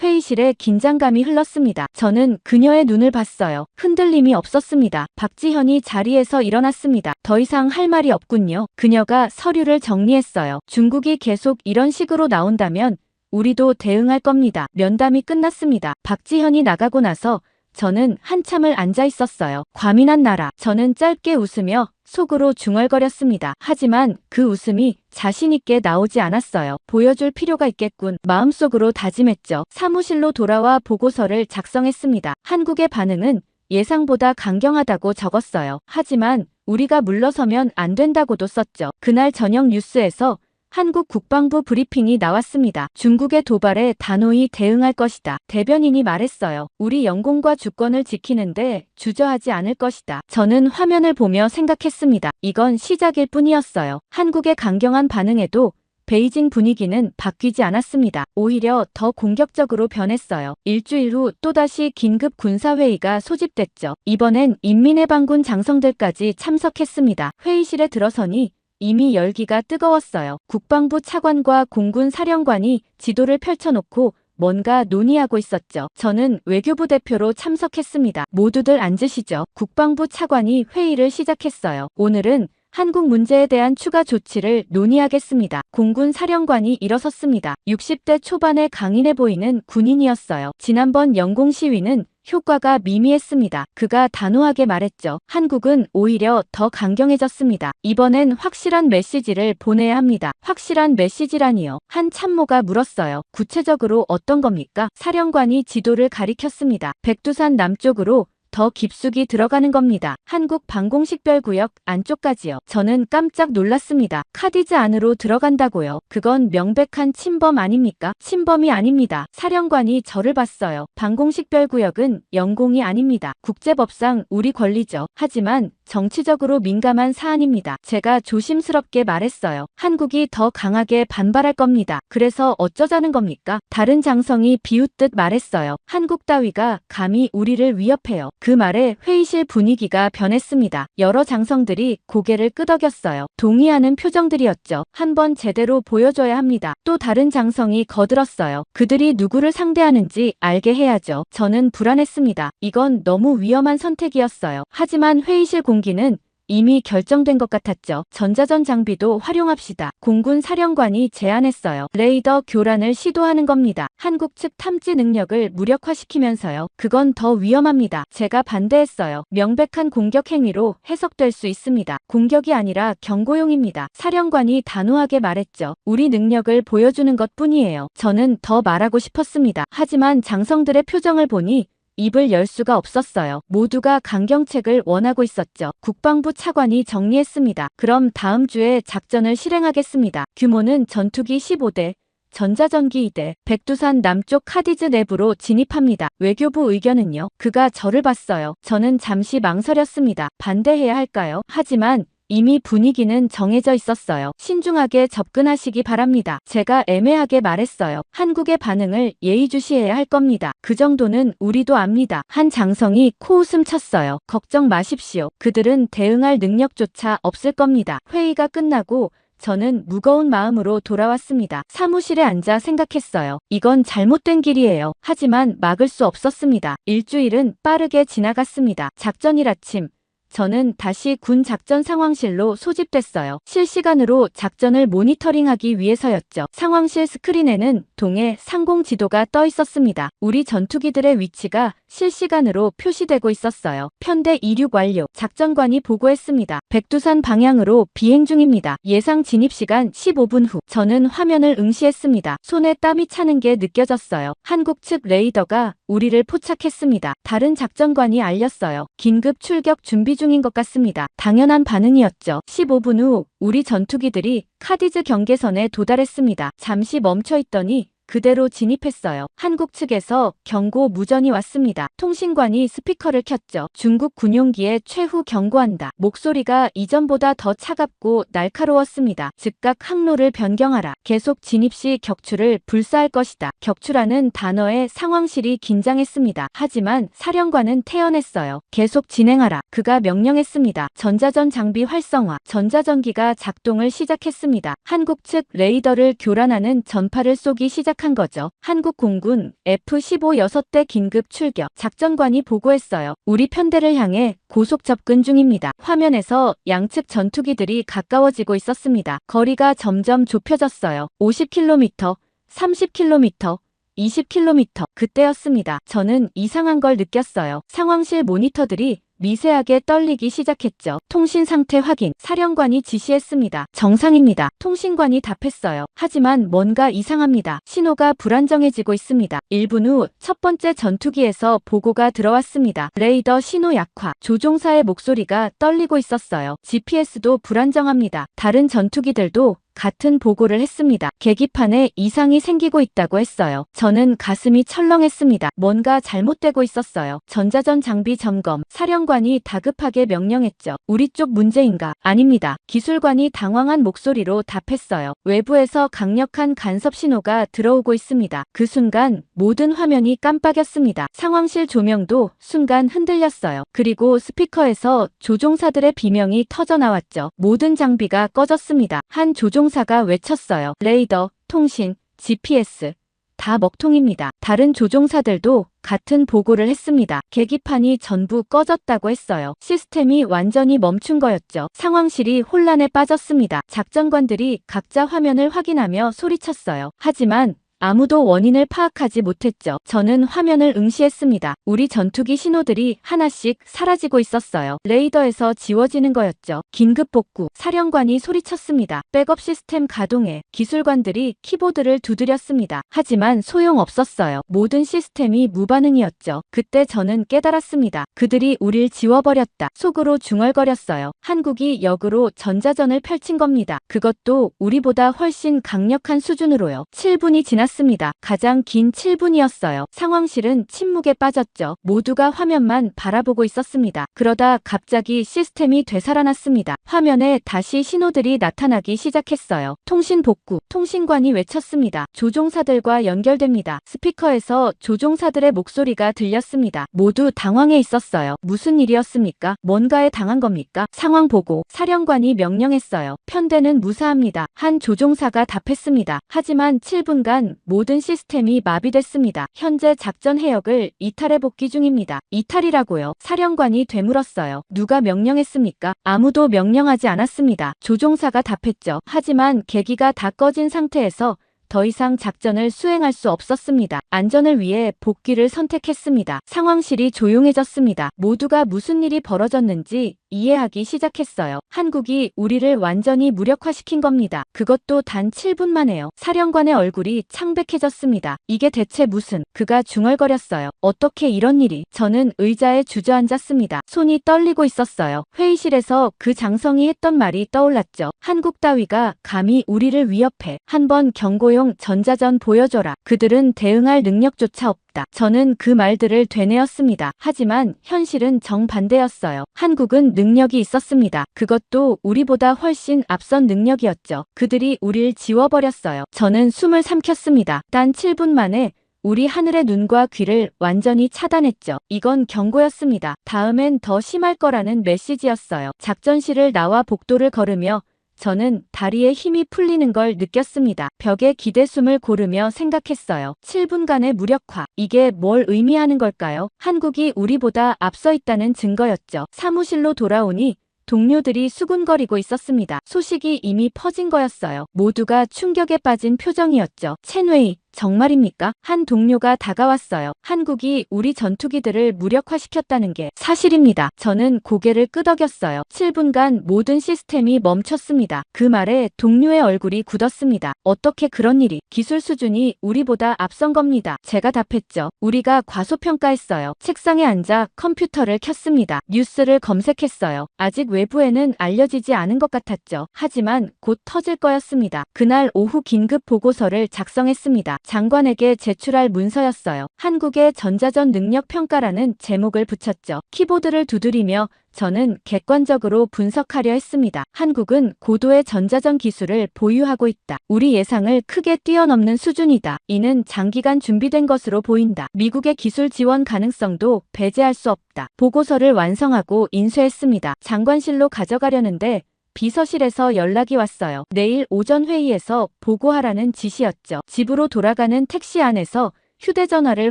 [SPEAKER 1] 회의실에 긴장감이 흘렀습니다. 저는 그녀의 눈을 봤어요. 흔들림이 없었습니다. 박지현이 자리에서 일어났습니다. 더 이상 할 말이 없군요. 그녀가 서류를 정리했어요. 중국이 계속 이런 식으로 나온다면 우리도 대응할 겁니다. 면담이 끝났습니다. 박지현이 나가고 나서 저는 한참을 앉아 있었어요. 과민한 나라. 저는 짧게 웃으며 속으로 중얼거렸습니다. 하지만 그 웃음이 자신있게 나오지 않았어요. 보여줄 필요가 있겠군. 마음속으로 다짐했죠. 사무실로 돌아와 보고서를 작성했습니다. 한국의 반응은 예상보다 강경하다고 적었어요. 하지만 우리가 물러서면 안 된다고도 썼죠. 그날 저녁 뉴스에서 한국 국방부 브리핑이 나왔습니다. 중국의 도발에 단호히 대응할 것이다. 대변인이 말했어요. 우리 영공과 주권을 지키는데 주저하지 않을 것이다. 저는 화면을 보며 생각했습니다. 이건 시작일 뿐이었어요. 한국의 강경한 반응에도 베이징 분위기는 바뀌지 않았습니다. 오히려 더 공격적으로 변했어요. 일주일 후 또다시 긴급 군사회의가 소집됐죠. 이번엔 인민해방군 장성들까지 참석했습니다. 회의실에 들어서니 이미 열기가 뜨거웠어요. 국방부 차관과 공군 사령관이 지도를 펼쳐놓고 뭔가 논의하고 있었죠. 저는 외교부 대표로 참석했습니다. 모두들 앉으시죠. 국방부 차관이 회의를 시작했어요. 오늘은 한국 문제에 대한 추가 조치를 논의하겠습니다. 공군 사령관이 일어섰습니다. 60대 초반의 강인해 보이는 군인이었어요. 지난번 영공 시위는 효과가 미미했습니다. 그가 단호하게 말했죠. 한국은 오히려 더 강경해졌습니다. 이번엔 확실한 메시지를 보내야 합니다. 확실한 메시지라니요. 한 참모가 물었어요. 구체적으로 어떤 겁니까? 사령관이 지도를 가리켰습니다. 백두산 남쪽으로 더 깊숙이 들어가는 겁니다. 한국 방공식별구역 안쪽까지요. 저는 깜짝 놀랐습니다. 카디즈 안으로 들어간다고요. 그건 명백한 침범 아닙니까? 침범이 아닙니다. 사령관이 저를 봤어요. 방공식별구역은 영공이 아닙니다. 국제법상 우리 권리죠. 하지만 정치적으로 민감한 사안입니다. 제가 조심스럽게 말했어요. 한국이 더 강하게 반발할 겁니다. 그래서 어쩌자는 겁니까? 다른 장성이 비웃듯 말했어요. 한국 따위가 감히 우리를 위협해요. 그 말에 회의실 분위기가 변했습니다. 여러 장성들이 고개를 끄덕였어요. 동의하는 표정들이었죠. 한번 제대로 보여줘야 합니다. 또 다른 장성이 거들었어요. 그들이 누구를 상대하는지 알게 해야죠. 저는 불안했습니다. 이건 너무 위험한 선택이었어요. 하지만 회의실 공기는 이미 결정된 것 같았죠. 전자전 장비도 활용합시다. 공군 사령관이 제안했어요. 레이더 교란을 시도하는 겁니다. 한국 측 탐지 능력을 무력화시키면서요. 그건 더 위험합니다. 제가 반대했어요. 명백한 공격 행위로 해석될 수 있습니다. 공격이 아니라 경고용입니다. 사령관이 단호하게 말했죠. 우리 능력을 보여주는 것뿐이에요. 저는 더 말하고 싶었습니다. 하지만 장성들의 표정을 보니 입을 열 수가 없었어요. 모두가 강경책을 원하고 있었죠. 국방부 차관이 정리했습니다. 그럼 다음 주에 작전을 실행하겠습니다. 규모는 전투기 15대, 전자전기 2대, 백두산 남쪽 카디즈 내부로 진입합니다. 외교부 의견은요? 그가 저를 봤어요. 저는 잠시 망설였습니다. 반대해야 할까요? 하지만 이미 분위기는 정해져 있었어요. 신중하게 접근하시기 바랍니다. 제가 애매하게 말했어요. 한국의 반응을 예의주시해야 할 겁니다. 그 정도는 우리도 압니다. 한 장성이 코웃음 쳤어요. 걱정 마십시오. 그들은 대응할 능력조차 없을 겁니다. 회의가 끝나고 저는 무거운 마음으로 돌아왔습니다. 사무실에 앉아 생각했어요. 이건 잘못된 길이에요. 하지만 막을 수 없었습니다. 일주일은 빠르게 지나갔습니다. 작전일 아침. 저는 다시 군 작전 상황실로 소집됐어요. 실시간으로 작전을 모니터링하기 위해서였죠. 상황실 스크린에는 동해 상공 지도가 떠 있었습니다. 우리 전투기들의 위치가 실시간으로 표시되고 있었어요. 편대 이륙 완료. 작전관이 보고했습니다. 백두산 방향으로 비행 중입니다. 예상 진입 시간 15분 후. 저는 화면을 응시했습니다. 손에 땀이 차는 게 느껴졌어요. 한국 측 레이더가 우리를 포착했습니다. 다른 작전관이 알렸어요. 긴급 출격 준비 중인 것 같습니다. 당연한 반응이었죠. 15분 후 우리 전투기들이 카디즈 경계선에 도달했습니다. 잠시 멈춰 있더니 그대로 진입했어요. 한국 측에서 경고 무전이 왔습니다. 통신관이 스피커를 켰죠. 중국 군용기에 최후 경고한다. 목소리가 이전보다 더 차갑고 날카로웠습니다. 즉각 항로를 변경하라. 계속 진입 시 격추를 불사할 것이다. 격추라는 단어에 상황실이 긴장했습니다. 하지만 사령관은 태연했어요. 계속 진행하라. 그가 명령했습니다. 전자전 장비 활성화. 전자전기가 작동을 시작했습니다. 한국 측 레이더를 교란하는 전파를 쏘기 시작한 거죠. 한국 공군 F-15 6대 긴급 출격. 작전관이 보고했어요. 우리 편대를 향해 고속 접근 중입니다. 화면에서 양측 전투기들이 가까워지고 있었습니다. 거리가 점점 좁혀졌어요. 50km, 30km, 20km. 그때였습니다. 저는 이상한 걸 느꼈어요. 상황실 모니터들이 미세하게 떨리기 시작했죠. 통신 상태 확인. 사령관이 지시했습니다. 정상입니다. 통신관이 답했어요. 하지만 뭔가 이상합니다. 신호가 불안정해지고 있습니다. 1분 후 첫 번째 전투기에서 보고가 들어왔습니다. 레이더 신호 약화. 조종사의 목소리가 떨리고 있었어요. GPS도 불안정합니다. 다른 전투기들도 같은 보고를 했습니다. 계기판에 이상이 생기고 있다고 했어요. 저는 가슴이 철렁했습니다. 뭔가 잘못되고 있었어요. 전자전 장비 점검. 사령관이 다급하게 명령했죠. 우리 쪽 문제인가? 아닙니다. 기술관이 당황한 목소리로 답했어요. 외부에서 강력한 간섭 신호가 들어오고 있습니다. 그 순간 모든 화면이 깜빡였습니다. 상황실 조명도 순간 흔들렸어요. 그리고 스피커에서 조종사들의 비명이 터져 나왔죠. 모든 장비가 꺼졌습니다. 한 조종사가 외쳤어요. 레이더, 통신, GPS. 다 먹통입니다. 다른 조종사들도 같은 보고를 했습니다. 계기판이 전부 꺼졌다고 했어요. 시스템이 완전히 멈춘 거였죠. 상황실이 혼란에 빠졌습니다. 작전관들이 각자 화면을 확인하며 소리쳤어요. 하지만 아무도 원인을 파악하지 못했죠. 저는 화면을 응시했습니다. 우리 전투기 신호들이 하나씩 사라지고 있었어요. 레이더에서 지워지는 거였죠. 긴급 복구. 사령관이 소리쳤습니다. 백업 시스템 가동해. 기술관들이 키보드를 두드렸습니다. 하지만 소용없었어요. 모든 시스템이 무반응이었죠. 그때 저는 깨달았습니다. 그들이 우릴 지워버렸다. 속으로 중얼거렸어요. 한국이 역으로 전자전을 펼친 겁니다. 그것도 우리보다 훨씬 강력한 수준으로요. 7분이 지났습니다. 가장 긴 7분이었어요. 상황실은 침묵에 빠졌죠. 모두가 화면만 바라보고 있었습니다. 그러다 갑자기 시스템이 되살아났습니다. 화면에 다시 신호들이 나타나기 시작했어요. 통신 복구. 통신관이 외쳤습니다. 조종사들과 연결됩니다. 스피커에서 조종사들의 목소리가 들렸습니다. 모두 당황해 있었어요. 무슨 일이었습니까? 뭔가에 당한 겁니까? 상황 보고. 사령관이 명령했어요. 편대는 무사합니다. 한 조종사가 답했습니다. 하지만 7분간 모든 시스템이 마비됐습니다. 현재 작전 해역을 이탈해 복귀 중입니다. 이탈이라고요? 사령관이 되물었어요. 누가 명령했습니까? 아무도 명령하지 않았습니다. 조종사가 답했죠. 하지만 계기가 다 꺼진 상태에서 더 이상 작전을 수행할 수 없었습니다. 안전을 위해 복귀를 선택했습니다. 상황실이 조용해졌습니다. 모두가 무슨 일이 벌어졌는지 이해하기 시작했어요. 한국이 우리를 완전히 무력화시킨 겁니다. 그것도 단 7분 만에요. 사령관의 얼굴이 창백해졌습니다. 이게 대체 무슨... 그가 중얼거렸어요. 어떻게 이런 일이... 저는 의자에 주저앉았습니다. 손이 떨리고 있었어요. 회의실에서 그 장성이 했던 말이 떠올랐죠. 한국 따위가 감히 우리를 위협해. 한번 경고용 전자전 보여줘라. 그들은 대응할 능력조차 없다. 저는 그 말들을 되뇌었습니다. 하지만 현실은 정반대였어요. 한국은 능력이 있었습니다. 그것도 우리보다 훨씬 앞선 능력이었죠. 그들이 우릴 지워버렸어요. 저는 숨을 삼켰습니다. 단 7분 만에 우리 하늘의 눈과 귀를 완전히 차단했죠. 이건 경고였습니다. 다음엔 더 심할 거라는 메시지였어요. 작전실을 나와 복도를 걸으며 저는 다리에 힘이 풀리는 걸 느꼈습니다. 벽에 기대숨을 고르며 생각했어요. 7분간의 무력화. 이게 뭘 의미하는 걸까요? 한국이 우리보다 앞서 있다는 증거였죠. 사무실로 돌아오니 동료들이 수군거리고 있었습니다. 소식이 이미 퍼진 거였어요. 모두가 충격에 빠진 표정이었죠. 첸웨이, 정말입니까? 한 동료가 다가왔어요. 한국이 우리 전투기들을 무력화시켰다는 게 사실입니다. 저는 고개를 끄덕였어요. 7분간 모든 시스템이 멈췄습니다. 그 말에 동료의 얼굴이 굳었습니다. 어떻게 그런 일이? 기술 수준이 우리보다 앞선 겁니다. 제가 답했죠. 우리가 과소평가했어요. 책상에 앉아 컴퓨터를 켰습니다. 뉴스를 검색했어요. 아직 외부에는 알려지지 않은 것 같았죠. 하지만 곧 터질 거였습니다. 그날 오후 긴급 보고서를 작성했습니다. 장관에게 제출할 문서였어요. 한국의 전자전 능력 평가라는 제목을 붙였죠. 키보드를 두드리며 저는 객관적으로 분석하려 했습니다. 한국은 고도의 전자전 기술을 보유하고 있다. 우리 예상을 크게 뛰어넘는 수준이다. 이는 장기간 준비된 것으로 보인다. 미국의 기술 지원 가능성도 배제할 수 없다. 보고서를 완성하고 인쇄했습니다. 장관실로 가져가려는데 비서실에서 연락이 왔어요. 내일 오전 회의에서 보고하라는 지시였죠. 집으로 돌아가는 택시 안에서 휴대전화를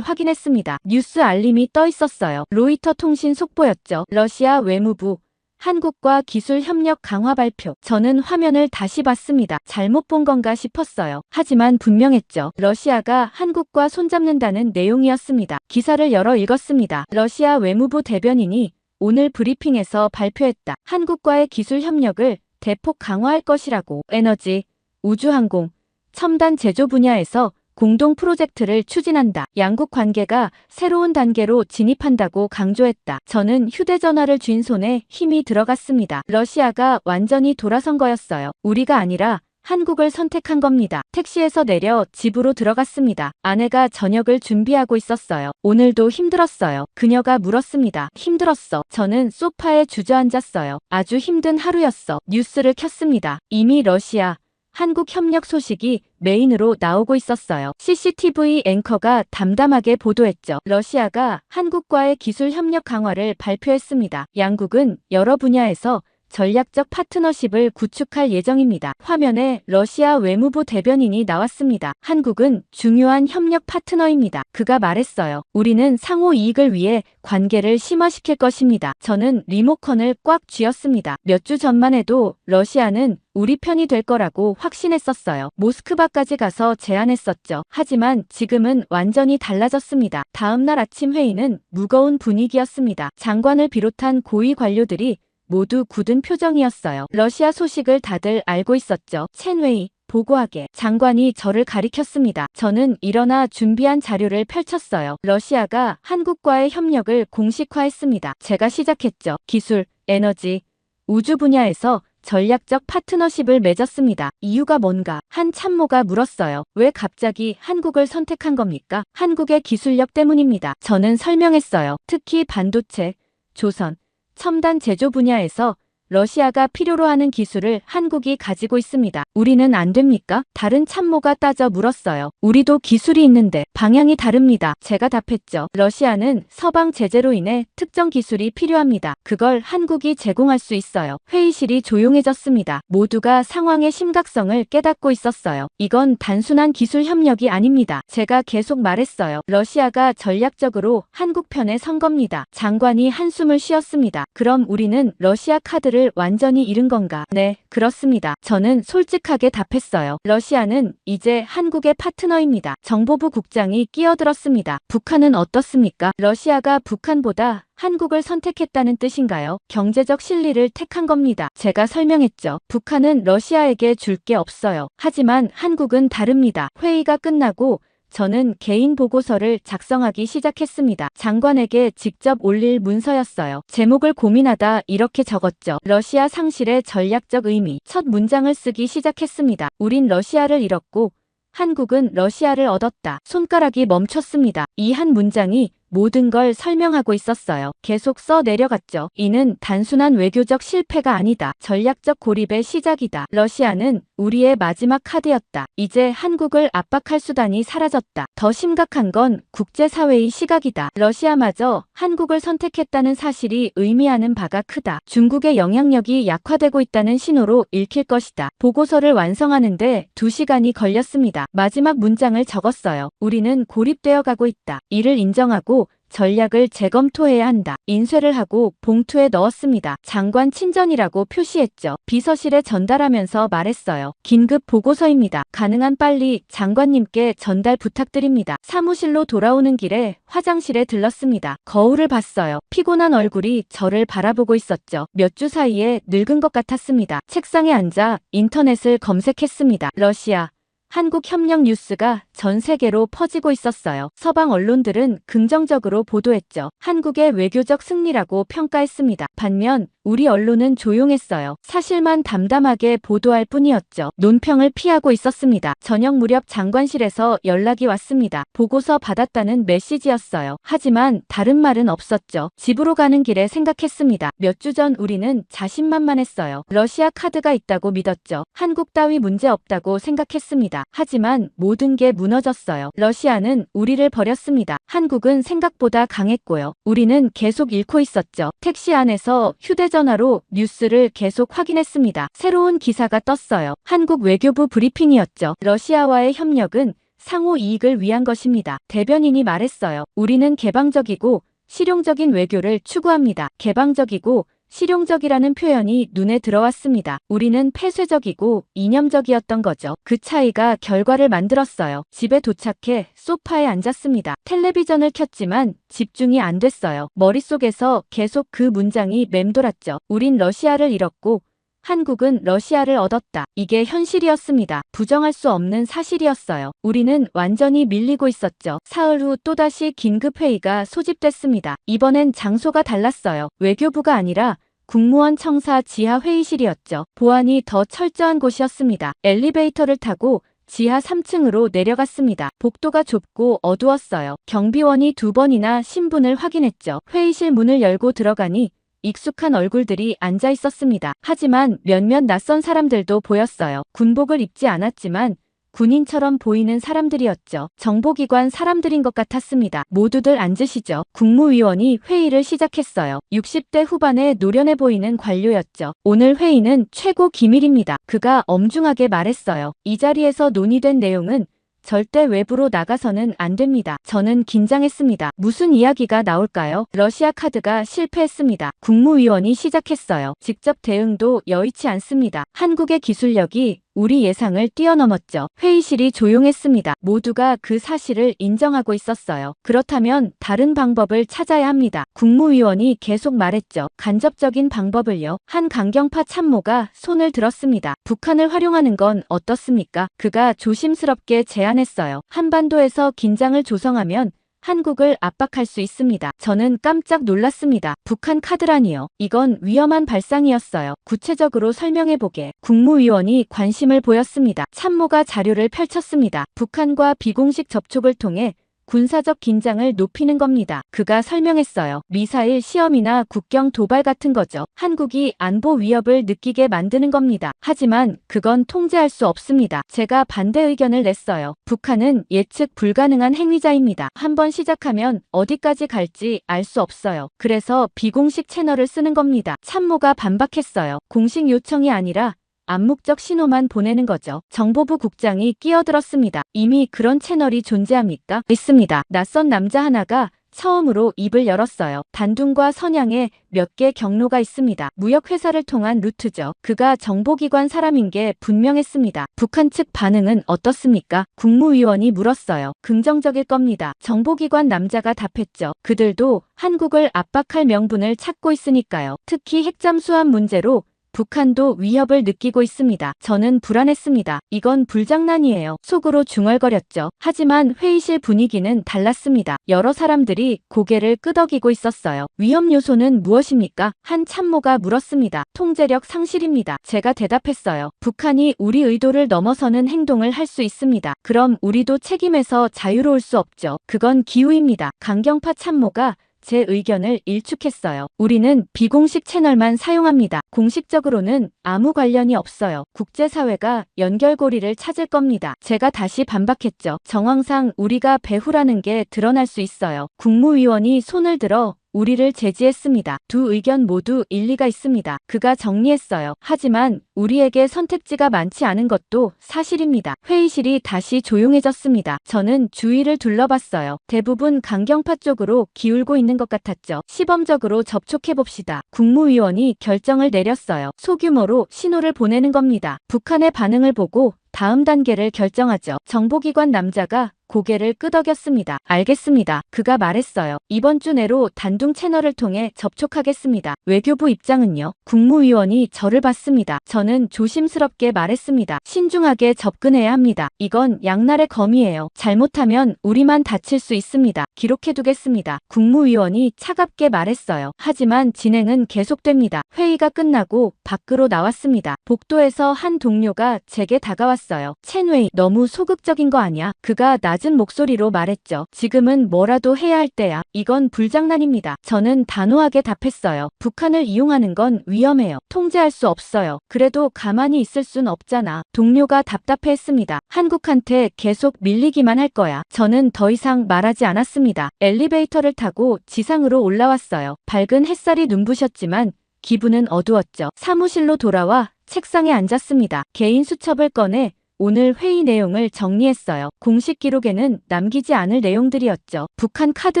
[SPEAKER 1] 확인했습니다. 뉴스 알림이 떠 있었어요. 로이터 통신 속보였죠. 러시아 외무부, 한국과 기술 협력 강화 발표. 저는 화면을 다시 봤습니다. 잘못 본 건가 싶었어요. 하지만 분명했죠. 러시아가 한국과 손잡는다는 내용이었습니다. 기사를 열어 읽었습니다. 러시아 외무부 대변인이 오늘 브리핑에서 발표했다. 한국과의 기술 협력을 대폭 강화할 것이라고. 에너지, 우주항공, 첨단 제조 분야에서 공동 프로젝트를 추진한다. 양국 관계가 새로운 단계로 진입한다고 강조했다. 저는 휴대전화를 쥔 손에 힘이 들어갔습니다. 러시아가 완전히 돌아선 거였어요. 우리가 아니라 한국을 선택한 겁니다. 택시에서 내려 집으로 들어갔습니다. 아내가 저녁을 준비하고 있었어요. 오늘도 힘들었어요. 그녀가 물었습니다. 힘들었어. 저는 소파에 주저앉았어요. 아주 힘든 하루였어. 뉴스를 켰습니다. 이미 러시아, 한국 협력 소식이 메인으로 나오고 있었어요. CCTV 앵커가 담담하게 보도했죠. 러시아가 한국과의 기술 협력 강화를 발표했습니다. 양국은 여러 분야에서 전략적 파트너십을 구축할 예정입니다. 화면에 러시아 외무부 대변인이 나왔습니다. 한국은 중요한 협력 파트너입니다. 그가 말했어요. 우리는 상호 이익을 위해 관계를 심화시킬 것입니다. 저는 리모컨을 꽉 쥐었습니다. 몇 주 전만 해도 러시아는 우리 편이 될 거라고 확신했었어요. 모스크바까지 가서 제안했었죠. 하지만 지금은 완전히 달라졌습니다. 다음 날 아침 회의는 무거운 분위기였습니다. 장관을 비롯한 고위 관료들이 모두 굳은 표정이었어요. 러시아 소식을 다들 알고 있었죠. 첸웨이, 보고하게. 장관이 저를 가리켰습니다. 저는 일어나 준비한 자료를 펼쳤어요. 러시아가 한국과의 협력을 공식화했습니다. 제가 시작했죠. 기술, 에너지, 우주 분야에서 전략적 파트너십을 맺었습니다. 이유가 뭔가? 한 참모가 물었어요. 왜 갑자기 한국을 선택한 겁니까? 한국의 기술력 때문입니다. 저는 설명했어요. 특히 반도체, 조선, 첨단 제조 분야에서 러시아가 필요로 하는 기술을 한국이 가지고 있습니다. 우리는 안 됩니까? 다른 참모가 따져 물었어요. 우리도 기술이 있는데 방향이 다릅니다. 제가 답했죠. 러시아는 서방 제재로 인해 특정 기술이 필요합니다. 그걸 한국이 제공할 수 있어요. 회의실이 조용해졌습니다. 모두가 상황의 심각성을 깨닫고 있었어요. 이건 단순한 기술 협력이 아닙니다. 제가 계속 말했어요. 러시아가 전략적으로 한국 편에 선 겁니다. 장관이 한숨을 쉬었습니다. 그럼 우리는 러시아 카드를 완전히 잃은 건가? 네, 그렇습니다. 저는 솔직하게 답했어요. 러시아는 이제 한국의 파트너입니다. 정보부 국장이 끼어들었습니다. 북한은 어떻습니까? 러시아가 북한보다 한국을 선택했다는 뜻인가요? 경제적 실리를 택한 겁니다. 제가 설명했죠. 북한은 러시아에게 줄 게 없어요. 하지만 한국은 다릅니다. 회의가 끝나고 저는 개인 보고서를 작성하기 시작했습니다. 장관에게 직접 올릴 문서였어요. 제목을 고민하다 이렇게 적었죠. 러시아 상실의 전략적 의미. 첫 문장을 쓰기 시작했습니다. 우린 러시아를 잃었고 한국은 러시아를 얻었다. 손가락이 멈췄습니다. 이 한 문장이 모든 걸 설명하고 있었어요. 계속 써 내려갔죠. 이는 단순한 외교적 실패가 아니다. 전략적 고립의 시작이다. 러시아는 우리의 마지막 카드였다. 이제 한국을 압박할 수단이 사라졌다. 더 심각한 건 국제사회의 시각이다. 러시아마저 한국을 선택했다는 사실이 의미하는 바가 크다. 중국의 영향력이 약화되고 있다는 신호로 읽힐 것이다. 보고서를 완성하는데 2시간이 걸렸습니다. 마지막 문장을 적었어요. 우리는 고립되어 가고 있다. 이를 인정하고 전략을 재검토해야 한다. 인쇄를 하고 봉투에 넣었습니다. 장관 친전이라고 표시했죠. 비서실에 전달하면서 말했어요. 긴급 보고서입니다. 가능한 빨리 장관님께 전달 부탁드립니다. 사무실로 돌아오는 길에 화장실에 들렀습니다. 거울을 봤어요. 피곤한 얼굴이 저를 바라보고 있었죠. 몇 주 사이에 늙은 것 같았습니다. 책상에 앉아 인터넷을 검색했습니다. 러시아 한국 협력 뉴스가 전 세계로 퍼지고 있었어요. 서방 언론들은 긍정적으로 보도했죠. 한국의 외교적 승리라고 평가했습니다. 반면 우리 언론은 조용했어요. 사실만 담담하게 보도할 뿐이었죠. 논평을 피하고 있었습니다. 저녁 무렵 장관실에서 연락이 왔습니다. 보고서 받았다는 메시지였어요. 하지만 다른 말은 없었죠. 집으로 가는 길에 생각했습니다. 몇 주 전 우리는 자신만만했어요. 러시아 카드가 있다고 믿었죠. 한국 따위 문제 없다고 생각했습니다. 하지만 모든 게 무너졌어요. 러시아는 우리를 버렸습니다. 한국은 생각보다 강했고요. 우리는 계속 잃고 있었죠. 택시 안에서 휴대전화로 뉴스를 계속 확인했습니다. 새로운 기사가 떴어요. 한국 외교부 브리핑이었죠. 러시아와의 협력은 상호 이익을 위한 것입니다. 대변인이 말했어요. 우리는 개방적이고 실용적인 외교를 추구합니다. 개방적이고 실용적이라는 표현이 눈에 들어왔습니다. 우리는 폐쇄적이고 이념적이었던 거죠. 그 차이가 결과를 만들었어요. 집에 도착해 소파에 앉았습니다. 텔레비전을 켰지만 집중이 안 됐어요. 머릿속에서 계속 그 문장이 맴돌았죠. 우린 러시아를 잃었고 한국은 러시아를 얻었다. 이게 현실이었습니다. 부정할 수 없는 사실이었어요. 우리는 완전히 밀리고 있었죠. 사흘 후 또다시 긴급회의가 소집됐습니다. 이번엔 장소가 달랐어요. 외교부가 아니라 국무원 청사 지하 회의실이었죠. 보안이 더 철저한 곳이었습니다. 엘리베이터를 타고 지하 3층으로 내려갔습니다. 복도가 좁고 어두웠어요. 경비원이 2번이나 신분을 확인했죠. 회의실 문을 열고 들어가니 익숙한 얼굴들이 앉아 있었습니다. 하지만 몇몇 낯선 사람들도 보였어요. 군복을 입지 않았지만 군인처럼 보이는 사람들이었죠. 정보기관 사람들인 것 같았습니다. 모두들 앉으시죠. 국무위원이 회의를 시작했어요. 60대 후반에 노련해 보이는 관료였죠. 오늘 회의는 최고 기밀입니다. 그가 엄중하게 말했어요. 이 자리에서 논의된 내용은 절대 외부로 나가서는 안 됩니다. 저는 긴장했습니다. 무슨 이야기가 나올까요? 러시아 카드가 실패했습니다. 국무위원이 시작했어요. 직접 대응도 여의치 않습니다. 한국의 기술력이 우리 예상을 뛰어넘었죠. 회의실이 조용했습니다. 모두가 그 사실을 인정하고 있었어요. 그렇다면 다른 방법을 찾아야 합니다. 국무위원이 계속 말했죠. 간접적인 방법을요. 한 강경파 참모가 손을 들었습니다. 북한을 활용하는 건 어떻습니까? 그가 조심스럽게 제안했어요. 한반도에서 긴장을 조성하면 한국을 압박할 수 있습니다. 저는 깜짝 놀랐습니다. 북한 카드라니요. 이건 위험한 발상이었어요. 구체적으로 설명해보게. 국무위원이 관심을 보였습니다. 참모가 자료를 펼쳤습니다. 북한과 비공식 접촉을 통해 군사적 긴장을 높이는 겁니다. 그가 설명했어요. 미사일 시험이나 국경 도발 같은 거죠. 한국이 안보 위협을 느끼게 만드는 겁니다. 하지만 그건 통제할 수 없습니다. 제가 반대 의견을 냈어요. 북한은 예측 불가능한 행위자입니다. 한번 시작하면 어디까지 갈지 알 수 없어요. 그래서 비공식 채널을 쓰는 겁니다. 참모가 반박했어요. 공식 요청이 아니라 암묵적 신호만 보내는 거죠. 정보부 국장이 끼어들었습니다. 이미 그런 채널이 존재합니까? 있습니다. 낯선 남자 하나가 처음으로 입을 열었어요. 단둥과 선양에 몇 개 경로가 있습니다. 무역회사를 통한 루트죠. 그가 정보기관 사람인 게 분명했습니다. 북한 측 반응은 어떻습니까? 국무위원이 물었어요. 긍정적일 겁니다. 정보기관 남자가 답했죠. 그들도 한국을 압박할 명분을 찾고 있으니까요. 특히 핵잠수함 문제로 북한도 위협을 느끼고 있습니다. 저는 불안했습니다. 이건 불장난이에요. 속으로 중얼거렸죠. 하지만 회의실 분위기는 달랐습니다. 여러 사람들이 고개를 끄덕이고 있었어요. 위험 요소는 무엇입니까? 한 참모가 물었습니다. 통제력 상실입니다. 제가 대답했어요. 북한이 우리 의도를 넘어서는 행동을 할 수 있습니다. 그럼 우리도 책임에서 자유로울 수 없죠. 그건 기우입니다. 강경파 참모가 제 의견을 일축했어요. 우리는 비공식 채널만 사용합니다. 공식적으로는 아무 관련이 없어요. 국제사회가 연결고리를 찾을 겁니다. 제가 다시 반박했죠. 정황상 우리가 배후라는 게 드러날 수 있어요. 국무위원이 손을 들어 우리를 제지했습니다. 두 의견 모두 일리가 있습니다. 그가 정리했어요. 하지만 우리에게 선택지가 많지 않은 것도 사실입니다. 회의실이 다시 조용해졌습니다. 저는 주위를 둘러봤어요. 대부분 강경파 쪽으로 기울고 있는 것 같았죠. 시범적으로 접촉해봅시다. 국무위원이 결정을 내렸어요. 소규모로 신호를 보내는 겁니다. 북한의 반응을 보고 다음 단계를 결정하죠. 정보기관 남자가 고개를 끄덕였습니다. 알겠습니다. 그가 말했어요. 이번 주 내로 단둥 채널을 통해 접촉하겠습니다. 외교부 입장은요? 국무위원이 저를 봤습니다. 저는 조심스럽게 말했습니다. 신중하게 접근해야 합니다. 이건 양날의 검이에요. 잘못하면 우리만 다칠 수 있습니다. 기록해두겠습니다. 국무위원이 차갑게 말했어요. 하지만 진행은 계속됩니다. 회의가 끝나고 밖으로 나왔습니다. 복도에서 한 동료가 제게 다가왔어요. 첸웨이, 너무 소극적인 거 아니야? 그가 낮은 목소리로 말했죠. 지금은 뭐라도 해야 할 때야. 이건 불장난입니다. 저는 단호하게 답했어요. 북한을 이용하는 건 위험해요. 통제할 수 없어요. 그래도 가만히 있을 순 없잖아. 동료가 답답해했습니다. 한국한테 계속 밀리기만 할 거야. 저는 더 이상 말하지 않았습니다. 엘리베이터를 타고 지상으로 올라왔어요. 밝은 햇살이 눈부셨지만 기분은 어두웠죠. 사무실로 돌아와 책상에 앉았습니다. 개인 수첩을 꺼내 오늘 회의 내용을 정리했어요. 공식 기록에는 남기지 않을 내용들이었죠. 북한 카드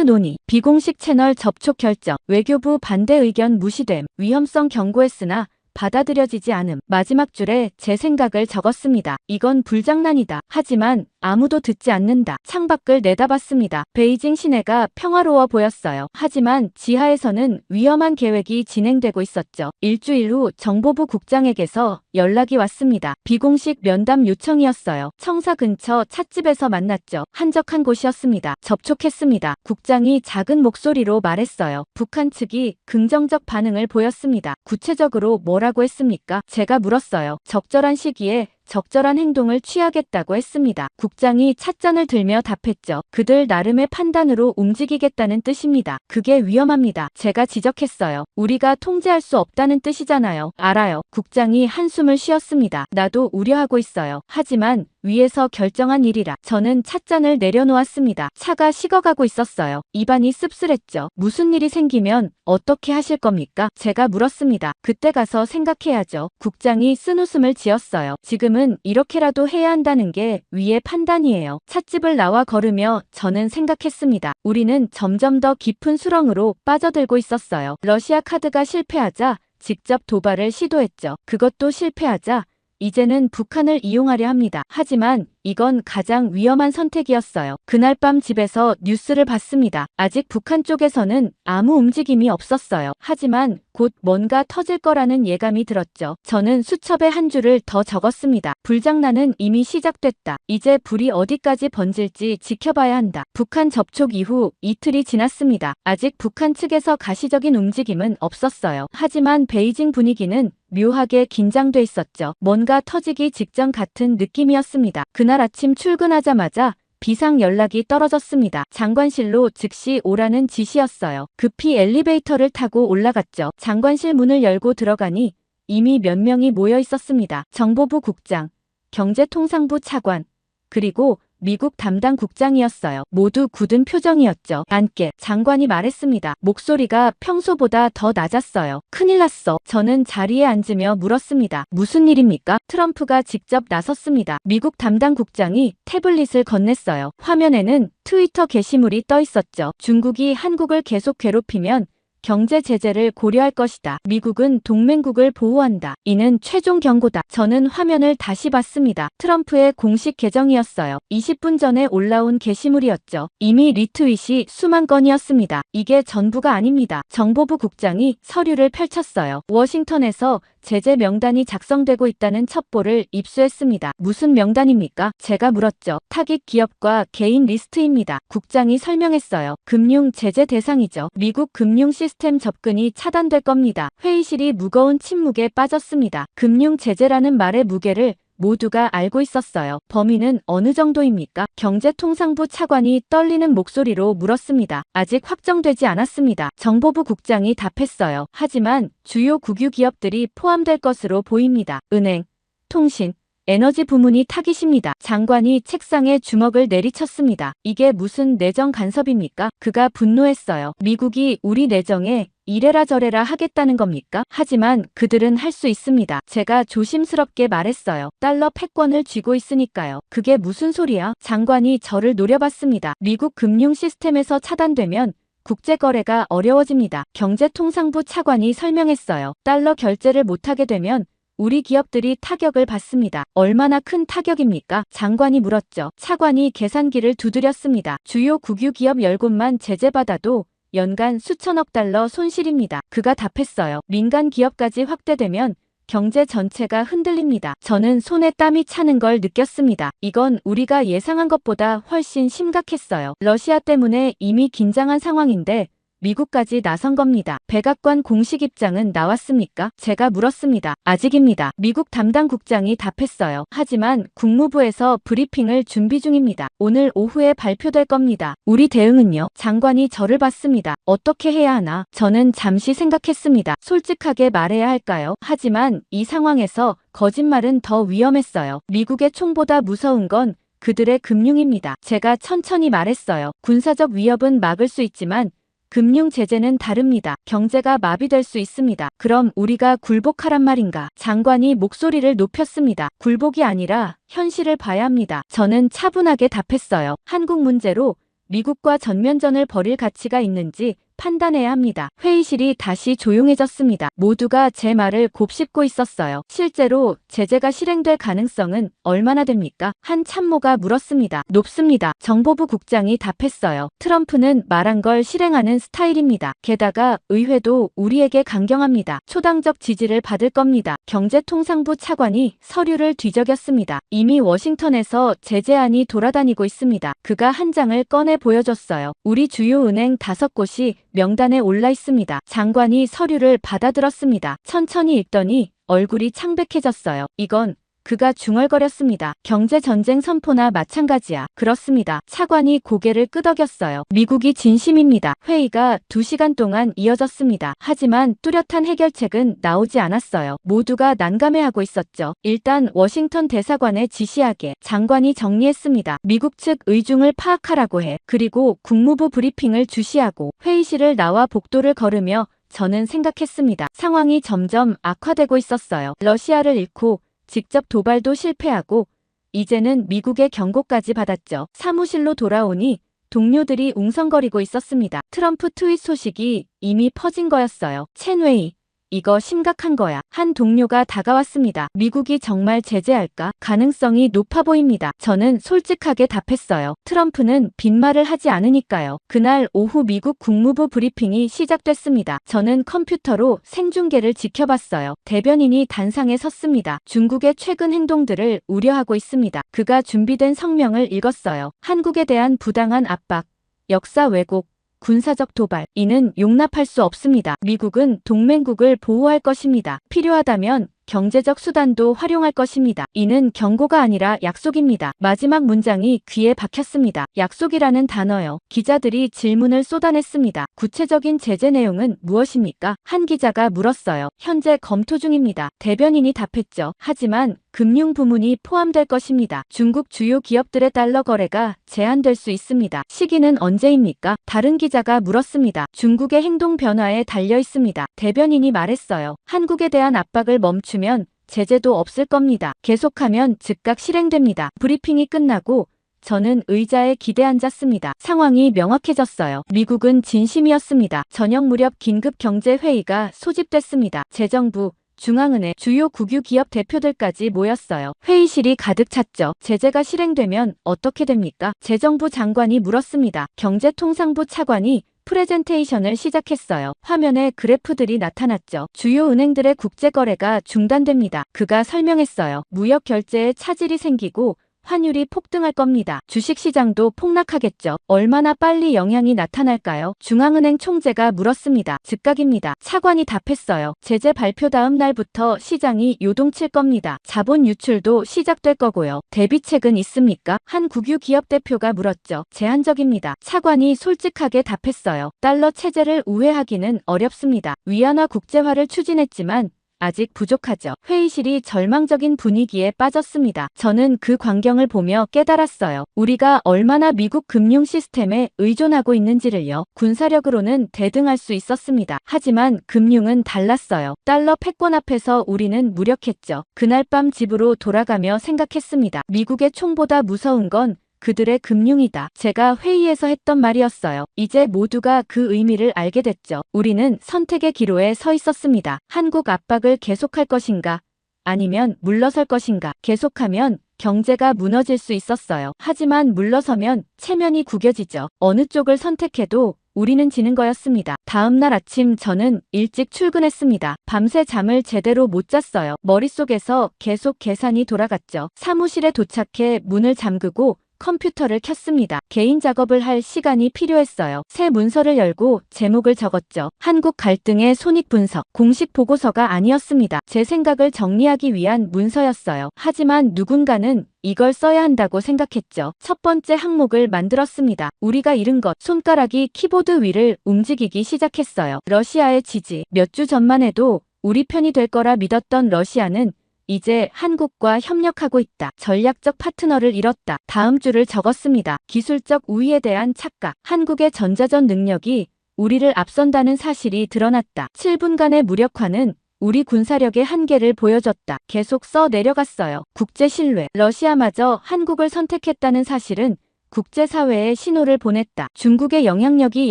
[SPEAKER 1] 논의, 비공식 채널 접촉 결정, 외교부 반대 의견 무시됨, 위험성 경고했으나 받아들여지지 않음. 마지막 줄에 제 생각을 적었습니다. 이건 불장난이다. 하지만 아무도 듣지 않는다. 창밖을 내다봤습니다. 베이징 시내가 평화로워 보였어요. 하지만 지하에서는 위험한 계획이 진행되고 있었죠. 일주일 후 정보부 국장에게서 연락이 왔습니다. 비공식 면담 요청이었어요. 청사 근처 찻집에서 만났죠. 한적한 곳이었습니다. 접촉했습니다. 국장이 작은 목소리로 말했어요. 북한 측이 긍정적 반응을 보였습니다. 구체적으로 뭐라고 했습니까? 제가 물었어요. 적절한 시기에 적절한 행동을 취하겠다고 했습니다. 국장이 찻잔을 들며 답했죠. 그들 나름의 판단으로 움직이겠다는 뜻입니다. 그게 위험합니다. 제가 지적했어요. 우리가 통제할 수 없다는 뜻이잖아요. 알아요. 국장이 한숨을 쉬었습니다. 나도 우려하고 있어요. 하지만 위에서 결정한 일이라. 저는 찻잔을 내려놓았습니다. 차가 식어가고 있었어요. 입안이 씁쓸했죠. 무슨 일이 생기면 어떻게 하실 겁니까? 제가 물었습니다. 그때 가서 생각해야죠. 국장이 쓴웃음을 지었어요. 지금은 이렇게라도 해야 한다는 게 위의 판단이에요. 찻집을 나와 걸으며 저는 생각했습니다. 우리는 점점 더 깊은 수렁으로 빠져들고 있었어요. 러시아 카드가 실패하자 직접 도발을 시도했죠. 그것도 실패하자 이제는 북한을 이용하려 합니다. 하지만 이건 가장 위험한 선택이었어요. 그날 밤 집에서 뉴스를 봤습니다. 아직 북한 쪽에서는 아무 움직임이 없었어요. 하지만 곧 뭔가 터질 거라는 예감이 들었죠. 저는 수첩에 한 줄을 더 적었습니다. 불장난은 이미 시작됐다. 이제 불이 어디까지 번질지 지켜봐야 한다. 북한 접촉 이후 이틀이 지났습니다. 아직 북한 측에서 가시적인 움직임은 없었어요. 하지만 베이징 분위기는 묘하게 긴장돼 있었죠. 뭔가 터지기 직전 같은 느낌이었습니다. 그날 아침 출근하자마자 비상 연락이 떨어졌습니다. 장관실로 즉시 오라는 지시였어요. 급히 엘리베이터를 타고 올라갔죠. 장관실 문을 열고 들어가니 이미 몇 명이 모여 있었습니다. 정보부 국장, 경제통상부 차관, 그리고 미국 담당 국장이었어요. 모두 굳은 표정이었죠. 앉게. 장관이 말했습니다. 목소리가 평소보다 더 낮았어요. 큰일 났어. 저는 자리에 앉으며 물었습니다. 무슨 일입니까? 트럼프가 직접 나섰습니다. 미국 담당 국장이 태블릿을 건넸어요. 화면에는 트위터 게시물이 떠 있었죠. 중국이 한국을 계속 괴롭히면 경제 제재를 고려할 것이다. 미국은 동맹국을 보호한다. 이는 최종 경고다. 저는 화면을 다시 봤습니다. 트럼프의 공식 계정이었어요. 20분 전에 올라온 게시물이었죠. 이미 리트윗이 수만 건이었습니다. 이게 전부가 아닙니다. 정보부 국장이 서류를 펼쳤어요. 워싱턴에서 제재 명단이 작성되고 있다는 첩보를 입수했습니다. 무슨 명단입니까? 제가 물었죠. 타깃 기업과 개인 리스트입니다. 국장이 설명했어요. 금융 제재 대상이죠. 미국 금융 시스템 접근이 차단될 겁니다. 회의실이 무거운 침묵에 빠졌습니다. 금융 제재라는 말의 무게를 모두가 알고 있었어요. 범위는 어느 정도입니까? 경제통상부 차관이 떨리는 목소리로 물었습니다. 아직 확정되지 않았습니다. 정보부 국장이 답했어요. 하지만 주요 국유 기업들이 포함될 것으로 보입니다. 은행, 통신, 에너지 부문이 타깃입니다. 장관이 책상에 주먹을 내리쳤습니다. 이게 무슨 내정 간섭입니까? 그가 분노했어요. 미국이 우리 내정에 이래라 저래라 하겠다는 겁니까? 하지만 그들은 할 수 있습니다. 제가 조심스럽게 말했어요. 달러 패권을 쥐고 있으니까요. 그게 무슨 소리야? 장관이 저를 노려봤습니다. 미국 금융 시스템에서 차단되면 국제거래가 어려워집니다. 경제통상부 차관이 설명했어요. 달러 결제를 못하게 되면 우리 기업들이 타격을 받습니다. 얼마나 큰 타격입니까? 장관이 물었죠. 차관이 계산기를 두드렸습니다. 주요 국유 기업 10곳만 제재받아도 연간 수천억 달러 손실입니다. 그가 답했어요. 민간 기업까지 확대되면 경제 전체가 흔들립니다. 저는 손에 땀이 차는 걸 느꼈습니다. 이건 우리가 예상한 것보다 훨씬 심각했어요. 러시아 때문에 이미 긴장한 상황인데 미국까지 나선 겁니다. 백악관 공식 입장은 나왔습니까? 제가 물었습니다. 아직입니다. 미국 담당 국장이 답했어요. 하지만 국무부에서 브리핑을 준비 중입니다. 오늘 오후에 발표될 겁니다. 우리 대응은요? 장관이 저를 봤습니다. 어떻게 해야 하나? 저는 잠시 생각했습니다. 솔직하게 말해야 할까요? 하지만 이 상황에서 거짓말은 더 위험했어요. 미국의 총보다 무서운 건 그들의 금융입니다. 제가 천천히 말했어요. 군사적 위협은 막을 수 있지만 금융 제재는 다릅니다. 경제가 마비될 수 있습니다. 그럼 우리가 굴복하란 말인가? 장관이 목소리를 높였습니다. 굴복이 아니라 현실을 봐야 합니다. 저는 차분하게 답했어요. 한국 문제로 미국과 전면전을 벌일 가치가 있는지 판단해야 합니다. 회의실이 다시 조용해졌습니다. 모두가 제 말을 곱씹고 있었어요. 실제로 제재가 실행될 가능성은 얼마나 됩니까? 한 참모가 물었습니다. 높습니다. 정보부 국장이 답했어요. 트럼프는 말한 걸 실행하는 스타일입니다. 게다가 의회도 우리에게 강경합니다. 초당적 지지를 받을 겁니다. 경제통상부 차관이 서류를 뒤적였습니다. 이미 워싱턴에서 제재안이 돌아다니고 있습니다. 그가 한 장을 꺼내 보여줬어요. 우리 주요 은행 5곳이 명단에 올라 있습니다. 장관이 서류를 받아들었습니다. 천천히 읽더니 얼굴이 창백해졌어요. 이건 그가 중얼거렸습니다. 경제전쟁 선포나 마찬가지야. 그렇습니다. 차관이 고개를 끄덕였어요. 미국이 진심입니다. 회의가 2시간 동안 이어졌습니다. 하지만 뚜렷한 해결책은 나오지 않았어요. 모두가 난감해하고 있었죠. 일단 워싱턴 대사관에 지시하게. 장관이 정리했습니다. 미국 측 의중을 파악하라고 해. 그리고 국무부 브리핑을 주시하고. 회의실을 나와 복도를 걸으며 저는 생각했습니다. 상황이 점점 악화되고 있었어요. 러시아를 잃고 직접 도발도 실패하고 이제는 미국의 경고까지 받았죠. 사무실로 돌아오니 동료들이 웅성거리고 있었습니다. 트럼프 트윗 소식이 이미 퍼진 거였어요. 첸웨이, 이거 심각한 거야. 한 동료가 다가왔습니다. 미국이 정말 제재할까? 가능성이 높아 보입니다. 저는 솔직하게 답했어요. 트럼프는 빈말을 하지 않으니까요. 그날 오후 미국 국무부 브리핑이 시작됐습니다. 저는 컴퓨터로 생중계를 지켜봤어요. 대변인이 단상에 섰습니다. 중국의 최근 행동들을 우려하고 있습니다. 그가 준비된 성명을 읽었어요. 한국에 대한 부당한 압박, 역사 왜곡, 군사적 도발, 이는 용납할 수 없습니다. 미국은 동맹국을 보호할 것입니다. 필요하다면 경제적 수단도 활용할 것입니다. 이는 경고가 아니라 약속입니다. 마지막 문장이 귀에 박혔습니다. 약속이라는 단어요. 기자들이 질문을 쏟아냈습니다. 구체적인 제재 내용은 무엇입니까? 한 기자가 물었어요. 현재 검토 중입니다. 대변인이 답했죠. 하지만 금융 부문이 포함될 것입니다. 중국 주요 기업들의 달러 거래가 제한될 수 있습니다. 시기는 언제입니까? 다른 기자가 물었습니다. 중국의 행동 변화에 달려 있습니다. 대변인이 말했어요. 한국에 대한 압박을 멈추면 제재도 없을 겁니다. 계속하면 즉각 실행됩니다. 브리핑이 끝나고 저는 의자에 기대 앉았습니다. 상황이 명확해졌어요. 미국은 진심이었습니다. 저녁 무렵 긴급 경제회의가 소집됐습니다. 재정부, 중앙은행, 주요 국유 기업 대표들까지 모였어요. 회의실이 가득 찼죠. 제재가 실행되면 어떻게 됩니까? 재정부 장관이 물었습니다. 경제통상부 차관이 프레젠테이션을 시작했어요. 화면에 그래프들이 나타났죠. 주요 은행들의 국제거래가 중단됩니다. 그가 설명했어요. 무역 결제에 차질이 생기고 환율이 폭등할 겁니다. 주식시장도 폭락하겠죠. 얼마나 빨리 영향이 나타날까요? 중앙은행 총재가 물었습니다. 즉각입니다. 차관이 답했어요. 제재 발표 다음 날부터 시장이 요동칠 겁니다. 자본 유출도 시작될 거고요. 대비책은 있습니까? 한 국유 기업 대표가 물었죠. 제한적입니다. 차관이 솔직하게 답했어요. 달러 체제를 우회하기는 어렵습니다. 위안화 국제화를 추진했지만 아직 부족하죠. 회의실이 절망적인 분위기에 빠졌습니다. 저는 그 광경을 보며 깨달았어요. 우리가 얼마나 미국 금융 시스템에 의존하고 있는지를요. 군사력으로는 대등할 수 있었습니다. 하지만 금융은 달랐어요. 달러 패권 앞에서 우리는 무력했죠. 그날 밤 집으로 돌아가며 생각했습니다. 미국의 총보다 무서운 건 그들의 금융이다. 제가 회의에서 했던 말이었어요. 이제 모두가 그 의미를 알게 됐죠. 우리는 선택의 기로에 서 있었습니다. 한국 압박을 계속할 것인가? 아니면 물러설 것인가? 계속하면 경제가 무너질 수 있었어요. 하지만 물러서면 체면이 구겨지죠. 어느 쪽을 선택해도 우리는 지는 거였습니다. 다음 날 아침 저는 일찍 출근했습니다. 밤새 잠을 제대로 못 잤어요. 머릿속에서 계속 계산이 돌아갔죠. 사무실에 도착해 문을 잠그고 컴퓨터를 켰습니다. 개인 작업을 할 시간이 필요했어요. 새 문서를 열고 제목을 적었죠. 한국 갈등의 손익분석. 공식 보고서가 아니었습니다. 제 생각을 정리하기 위한 문서였어요. 하지만 누군가는 이걸 써야 한다고 생각했죠. 첫 번째 항목을 만들었습니다. 우리가 잃은 것. 손가락이 키보드 위를 움직이기 시작했어요. 러시아의 지지. 몇 주 전만 해도 우리 편이 될 거라 믿었던 러시아는 이제 한국과 협력하고 있다. 전략적 파트너를 잃었다. 다음 줄을 적었습니다. 기술적 우위에 대한 착각. 한국의 전자전 능력이 우리를 앞선다는 사실이 드러났다. 7분간의 무력화는 우리 군사력의 한계를 보여줬다. 계속 써 내려갔어요. 국제 신뢰. 러시아마저 한국을 선택했다는 사실은 국제사회에 신호를 보냈다. 중국의 영향력이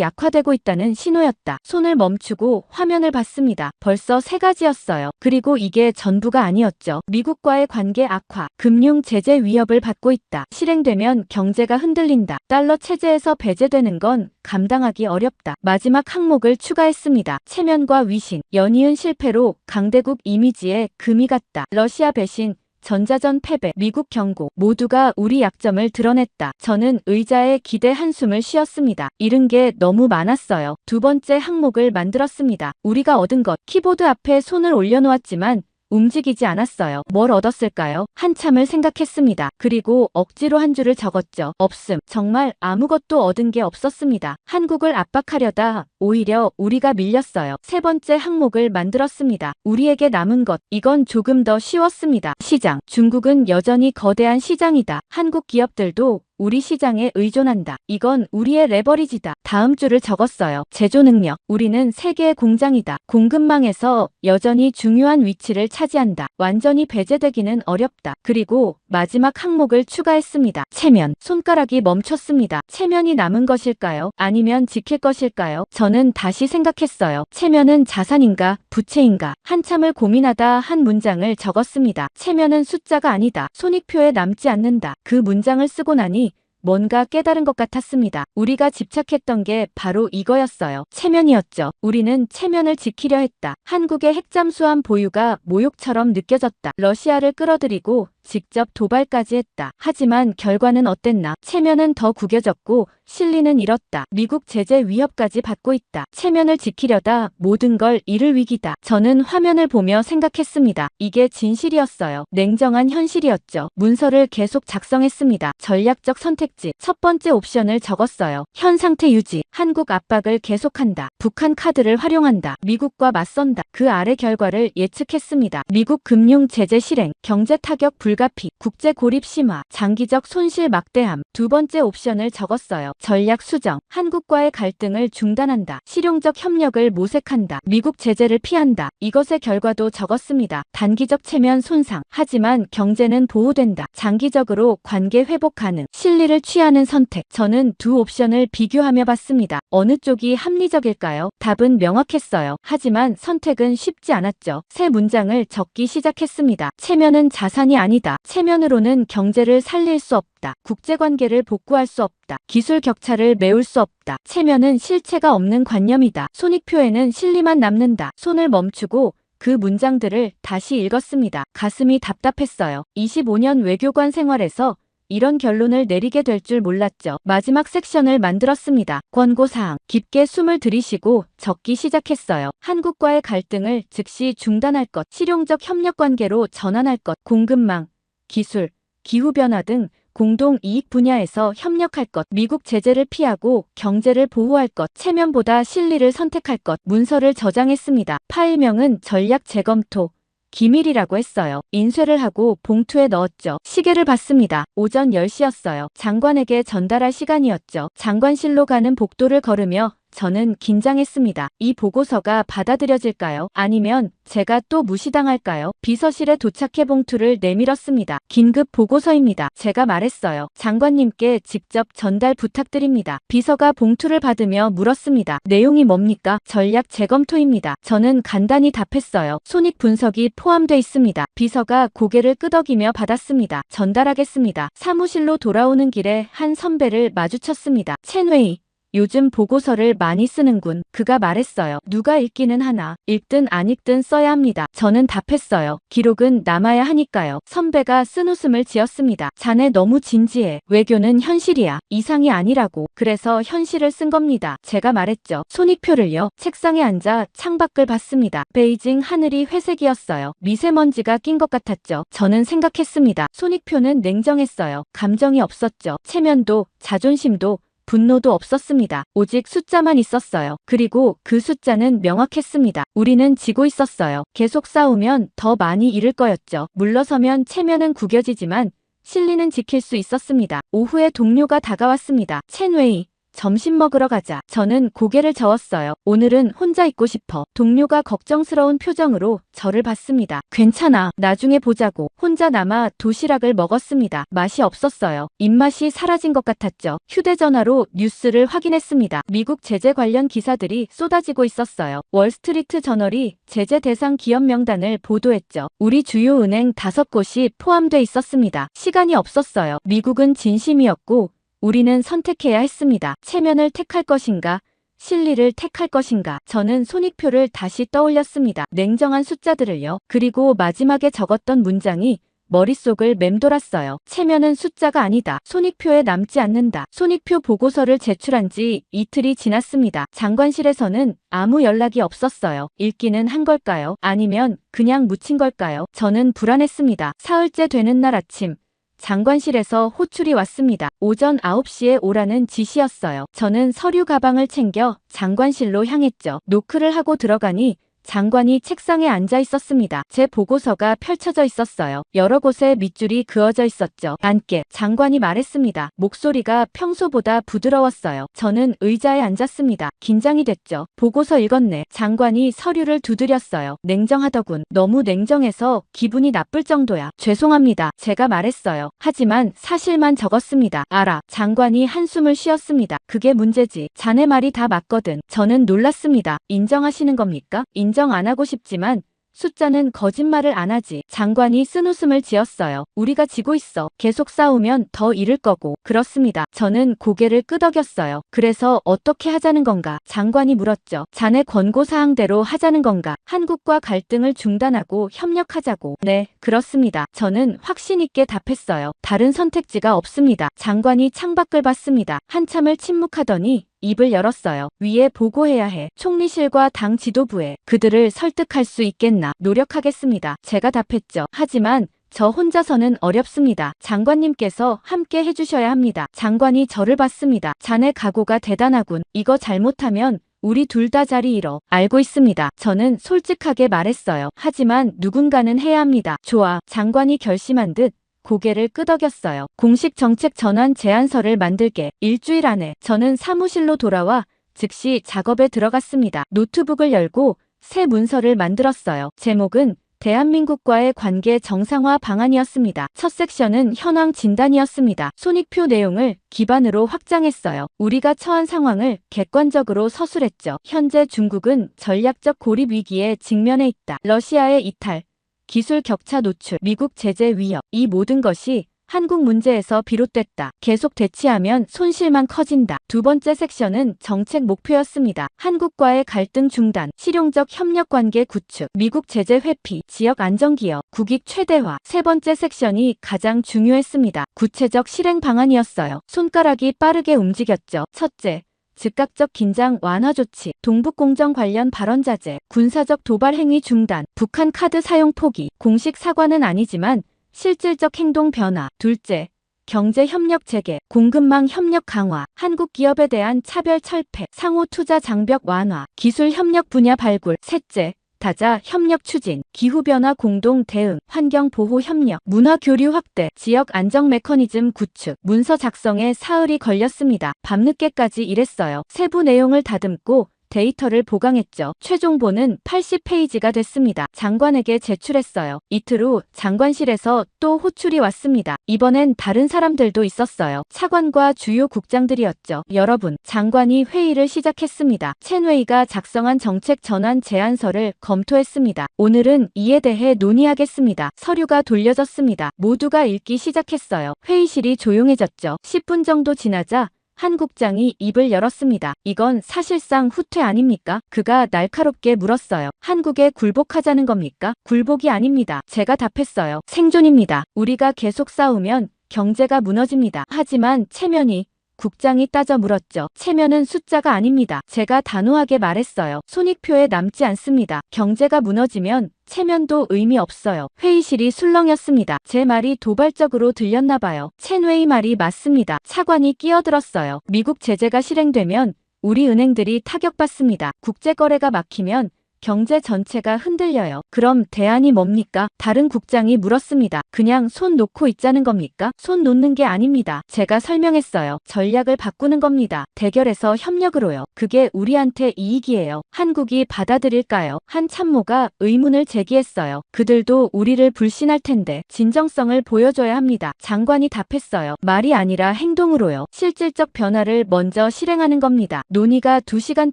[SPEAKER 1] 약화되고 있다는 신호였다. 손을 멈추고 화면을 봤습니다. 벌써 3가지였어요. 그리고 이게 전부가 아니었죠. 미국과의 관계 악화, 금융 제재 위협을 받고 있다. 실행되면 경제가 흔들린다. 달러 체제에서 배제되는 건 감당하기 어렵다. 마지막 항목을 추가했습니다. 체면과 위신, 연이은 실패로 강대국 이미지에 금이 갔다. 러시아 배신, 전자전 패배, 미국 경고, 모두가 우리 약점을 드러냈다. 저는 의자에 기대 한숨을 쉬었습니다. 잃은 게 너무 많았어요. 두 번째 항목을 만들었습니다. 우리가 얻은 것. 키보드 앞에 손을 올려놓았지만 움직이지 않았어요. 뭘 얻었을까요? 한참을 생각했습니다. 그리고 억지로 한 줄을 적었죠. 없음. 정말 아무것도 얻은 게 없었습니다. 한국을 압박하려다 오히려 우리가 밀렸어요. 세 번째 항목을 만들었습니다. 우리에게 남은 것. 이건 조금 더 쉬웠습니다. 시장. 중국은 여전히 거대한 시장이다. 한국 기업들도 우리 시장에 의존한다. 이건 우리의 레버리지다. 다음 줄을 적었어요. 제조 능력. 우리는 세계의 공장이다. 공급망에서 여전히 중요한 위치를 차지한다. 완전히 배제되기는 어렵다. 그리고 마지막 항목을 추가했습니다. 체면. 손가락이 멈췄습니다. 체면이 남은 것일까요? 아니면 지킬 것일까요? 저는 다시 생각했어요. 체면은 자산인가? 부채인가? 한참을 고민하다 한 문장을 적었습니다. 체면은 숫자가 아니다. 손익표에 남지 않는다. 그 문장을 쓰고 나니 뭔가 깨달은 것 같았습니다. 우리가 집착했던 게 바로 이거였어요. 체면이었죠. 우리는 체면을 지키려 했다. 한국의 핵잠수함 보유가 모욕처럼 느껴졌다. 러시아를 끌어들이고 직접 도발까지 했다. 하지만 결과는 어땠나? 체면은 더 구겨졌고 실리는 잃었다. 미국 제재 위협까지 받고 있다. 체면을 지키려다 모든 걸 잃을 위기다. 저는 화면을 보며 생각했습니다. 이게 진실이었어요. 냉정한 현실이었죠. 문서를 계속 작성했습니다. 전략적 선택지. 첫 번째 옵션을 적었어요. 현 상태 유지. 한국 압박을 계속한다. 북한 카드를 활용한다. 미국과 맞선다. 그 아래 결과를 예측했습니다. 미국 금융 제재 실행. 경제 타격 불가 불가피, 국제 고립 심화, 장기적 손실 막대함. 두 번째 옵션을 적었어요. 전략 수정, 한국과의 갈등을 중단한다. 실용적 협력을 모색한다. 미국 제재를 피한다. 이것의 결과도 적었습니다. 단기적 체면 손상, 하지만 경제는 보호된다. 장기적으로 관계 회복 가능. 실리를 취하는 선택. 저는 두 옵션을 비교하며 봤습니다. 어느 쪽이 합리적일까요? 답은 명확했어요. 하지만 선택은 쉽지 않았죠. 새 문장을 적기 시작했습니다. 체면은 자산이 아니다. 체면으로는 경제를 살릴 수 없다. 국제관계를 복구할 수 없다. 기술 격차를 메울 수 없다. 체면은 실체가 없는 관념이다. 손익표에는 실리만 남는다. 손을 멈추고 그 문장들을 다시 읽었습니다. 가슴이 답답했어요. 25년 외교관 생활에서 이런 결론을 내리게 될 줄 몰랐죠. 마지막 섹션을 만들었습니다. 권고사항. 깊게 숨을 들이쉬고 적기 시작했어요. 한국과의 갈등을 즉시 중단할 것, 실용적 협력 관계로 전환할 것, 공급망, 기술, 기후변화 등 공동 이익 분야에서 협력할 것, 미국 제재를 피하고 경제를 보호할 것, 체면보다 실리를 선택할 것, 문서를 저장했습니다. 파일명은 전략 재검토. 기밀이라고 했어요. 인쇄를 하고 봉투에 넣었죠. 시계를 봤습니다. 오전 10시였어요. 장관에게 전달할 시간이었죠. 장관실로 가는 복도를 걸으며 저는 긴장했습니다. 이 보고서가 받아들여질까요? 아니면 제가 또 무시당할까요? 비서실에 도착해 봉투를 내밀었습니다. 긴급 보고서입니다. 제가 말했어요. 장관님께 직접 전달 부탁드립니다. 비서가 봉투를 받으며 물었습니다. 내용이 뭡니까? 전략 재검토입니다. 저는 간단히 답했어요. 손익 분석이 포함돼 있습니다. 비서가 고개를 끄덕이며 받았습니다. 전달하겠습니다. 사무실로 돌아오는 길에 한 선배를 마주쳤습니다. 첸웨이. 요즘 보고서를 많이 쓰는군. 그가 말했어요. 누가 읽기는 하나. 읽든 안 읽든 써야 합니다. 저는 답했어요. 기록은 남아야 하니까요. 선배가 쓴웃음을 지었습니다. 자네 너무 진지해. 외교는 현실이야. 이상이 아니라고. 그래서 현실을 쓴 겁니다. 제가 말했죠. 손익표를요. 책상에 앉아 창밖을 봤습니다. 베이징 하늘이 회색이었어요. 미세먼지가 낀 것 같았죠. 저는 생각했습니다. 손익표는 냉정했어요. 감정이 없었죠. 체면도 자존심도 분노도 없었습니다. 오직 숫자만 있었어요. 그리고 그 숫자는 명확했습니다. 우리는 지고 있었어요. 계속 싸우면 더 많이 잃을 거였죠. 물러서면 체면은 구겨지지만 실리는 지킬 수 있었습니다. 오후에 동료가 다가왔습니다. 첸웨이. 점심 먹으러 가자. 저는 고개를 저었어요. 오늘은 혼자 있고 싶어. 동료가 걱정스러운 표정으로 저를 봤습니다. 괜찮아. 나중에 보자고. 혼자 남아 도시락을 먹었습니다. 맛이 없었어요. 입맛이 사라진 것 같았죠. 휴대전화로 뉴스를 확인했습니다. 미국 제재 관련 기사들이 쏟아지고 있었어요. 월스트리트 저널이 제재 대상 기업 명단을 보도했죠. 우리 주요 은행 5곳이 포함돼 있었습니다. 시간이 없었어요. 미국은 진심이었고 우리는 선택해야 했습니다. 체면을 택할 것인가? 실리를 택할 것인가? 저는 손익표를 다시 떠올렸습니다. 냉정한 숫자들을요. 그리고 마지막에 적었던 문장이 머릿속을 맴돌았어요. 체면은 숫자가 아니다. 손익표에 남지 않는다. 손익표 보고서를 제출한 지 이틀이 지났습니다. 장관실에서는 아무 연락이 없었어요. 읽기는 한 걸까요? 아니면 그냥 묻힌 걸까요? 저는 불안했습니다. 사흘째 되는 날 아침. 장관실에서 호출이 왔습니다. 오전 9시에 오라는 지시였어요. 저는 서류 가방을 챙겨 장관실로 향했죠. 노크를 하고 들어가니 장관이 책상에 앉아 있었습니다. 제 보고서가 펼쳐져 있었어요. 여러 곳에 밑줄이 그어져 있었죠. 앉게. 장관이 말했습니다. 목소리가 평소보다 부드러웠어요. 저는 의자에 앉았습니다. 긴장이 됐죠. 보고서 읽었네. 장관이 서류를 두드렸어요. 냉정하더군. 너무 냉정해서 기분이 나쁠 정도야. 죄송합니다. 제가 말했어요. 하지만 사실만 적었습니다. 알아. 장관이 한숨을 쉬었습니다. 그게 문제지. 자네 말이 다 맞거든. 저는 놀랐습니다. 인정하시는 겁니까? 인정 안 하고 싶지만 숫자는 거짓말을 안 하지. 장관이 쓴웃음을 지었어요. 우리가 지고 있어. 계속 싸우면 더 잃을 거고. 그렇습니다. 저는 고개를 끄덕였어요. 그래서 어떻게 하자는 건가? 장관이 물었죠. 자네 권고사항대로 하자는 건가? 한국과 갈등을 중단하고 협력하자고. 네, 그렇습니다. 저는 확신 있게 답했어요. 다른 선택지가 없습니다. 장관이 창밖을 봤습니다. 한참을 침묵하더니 입을 열었어요. 위에 보고해야 해. 총리실과 당 지도부에. 그들을 설득할 수 있겠나? 노력하겠습니다. 제가 답했죠. 하지만 저 혼자서는 어렵습니다. 장관님께서 함께 해주셔야 합니다. 장관이 저를 봤습니다. 자네 각오가 대단하군. 이거 잘못하면 우리 둘 다 자리 잃어. 알고 있습니다. 저는 솔직하게 말했어요. 하지만 누군가는 해야 합니다. 좋아. 장관이 결심한 듯 고개를 끄덕였어요. 공식 정책 전환 제안서를 만들게 일주일 안에 저는 사무실로 돌아와 즉시 작업에 들어갔습니다. 노트북을 열고 새 문서를 만들었어요. 제목은 대한민국과의 관계 정상화 방안이었습니다. 첫 섹션은 현황 진단이었습니다. 손익표 내용을 기반으로 확장했어요. 우리가 처한 상황을 객관적으로 서술했죠. 현재 중국은 전략적 고립 위기에 직면해 있다. 러시아의 이탈, 기술 격차 노출, 미국 제재 위협, 이 모든 것이 한국 문제에서 비롯됐다. 계속 대치하면 손실만 커진다. 두 번째 섹션은 정책 목표였습니다. 한국과의 갈등 중단, 실용적 협력 관계 구축, 미국 제재 회피, 지역 안정 기여, 국익 최대화. 세 번째 섹션이 가장 중요했습니다. 구체적 실행 방안이었어요. 손가락이 빠르게 움직였죠. 첫째, 즉각적 긴장 완화 조치, 동북공정 관련 발언 자제, 군사적 도발 행위 중단, 북한 카드 사용 포기. 공식 사과는 아니지만 실질적 행동 변화. 둘째, 경제 협력 재개, 공급망 협력 강화, 한국 기업에 대한 차별 철폐, 상호 투자 장벽 완화, 기술 협력 분야 발굴. 셋째, 다자 협력 추진, 기후변화 공동 대응, 환경 보호 협력, 문화 교류 확대, 지역 안정 메커니즘 구축. 문서 작성에 사흘이 걸렸습니다. 밤늦게까지 일했어요. 세부 내용을 다듬고 데이터를 보강했죠. 최종본은 80페이지가 됐습니다. 장관에게 제출했어요. 이틀 후 장관실에서 또 호출이 왔습니다. 이번엔 다른 사람들도 있었어요. 차관과 주요 국장들이었죠. 여러분, 장관이 회의를 시작했습니다. 첸웨이가 작성한 정책 전환 제안서를 검토했습니다. 오늘은 이에 대해 논의하겠습니다. 서류가 돌려졌습니다. 모두가 읽기 시작했어요. 회의실이 조용해졌죠. 10분 정도 지나자 한 국장이 입을 열었습니다. 이건 사실상 후퇴 아닙니까? 그가 날카롭게 물었어요. 한국에 굴복하자는 겁니까? 굴복이 아닙니다. 제가 답했어요. 생존입니다. 우리가 계속 싸우면 경제가 무너집니다. 하지만 체면이 국장이 따져 물었죠. 체면은 숫자가 아닙니다. 제가 단호하게 말했어요. 손익표에 남지 않습니다. 경제가 무너지면 체면도 의미 없어요. 회의실이 술렁였습니다. 제 말이 도발적으로 들렸나 봐요. 첸웨이 말이 맞습니다. 차관이 끼어들었어요. 미국 제재가 실행되면 우리 은행들이 타격받습니다. 국제거래가 막히면 경제 전체가 흔들려요. 그럼 대안이 뭡니까? 다른 국장이 물었습니다. 그냥 손 놓고 있자는 겁니까? 손 놓는 게 아닙니다. 제가 설명했어요. 전략을 바꾸는 겁니다. 대결에서 협력으로요. 그게 우리한테 이익이에요. 한국이 받아들일까요? 한 참모가 의문을 제기했어요. 그들도 우리를 불신할 텐데 진정성을 보여줘야 합니다. 장관이 답했어요. 말이 아니라 행동으로요. 실질적 변화를 먼저 실행하는 겁니다. 논의가 2시간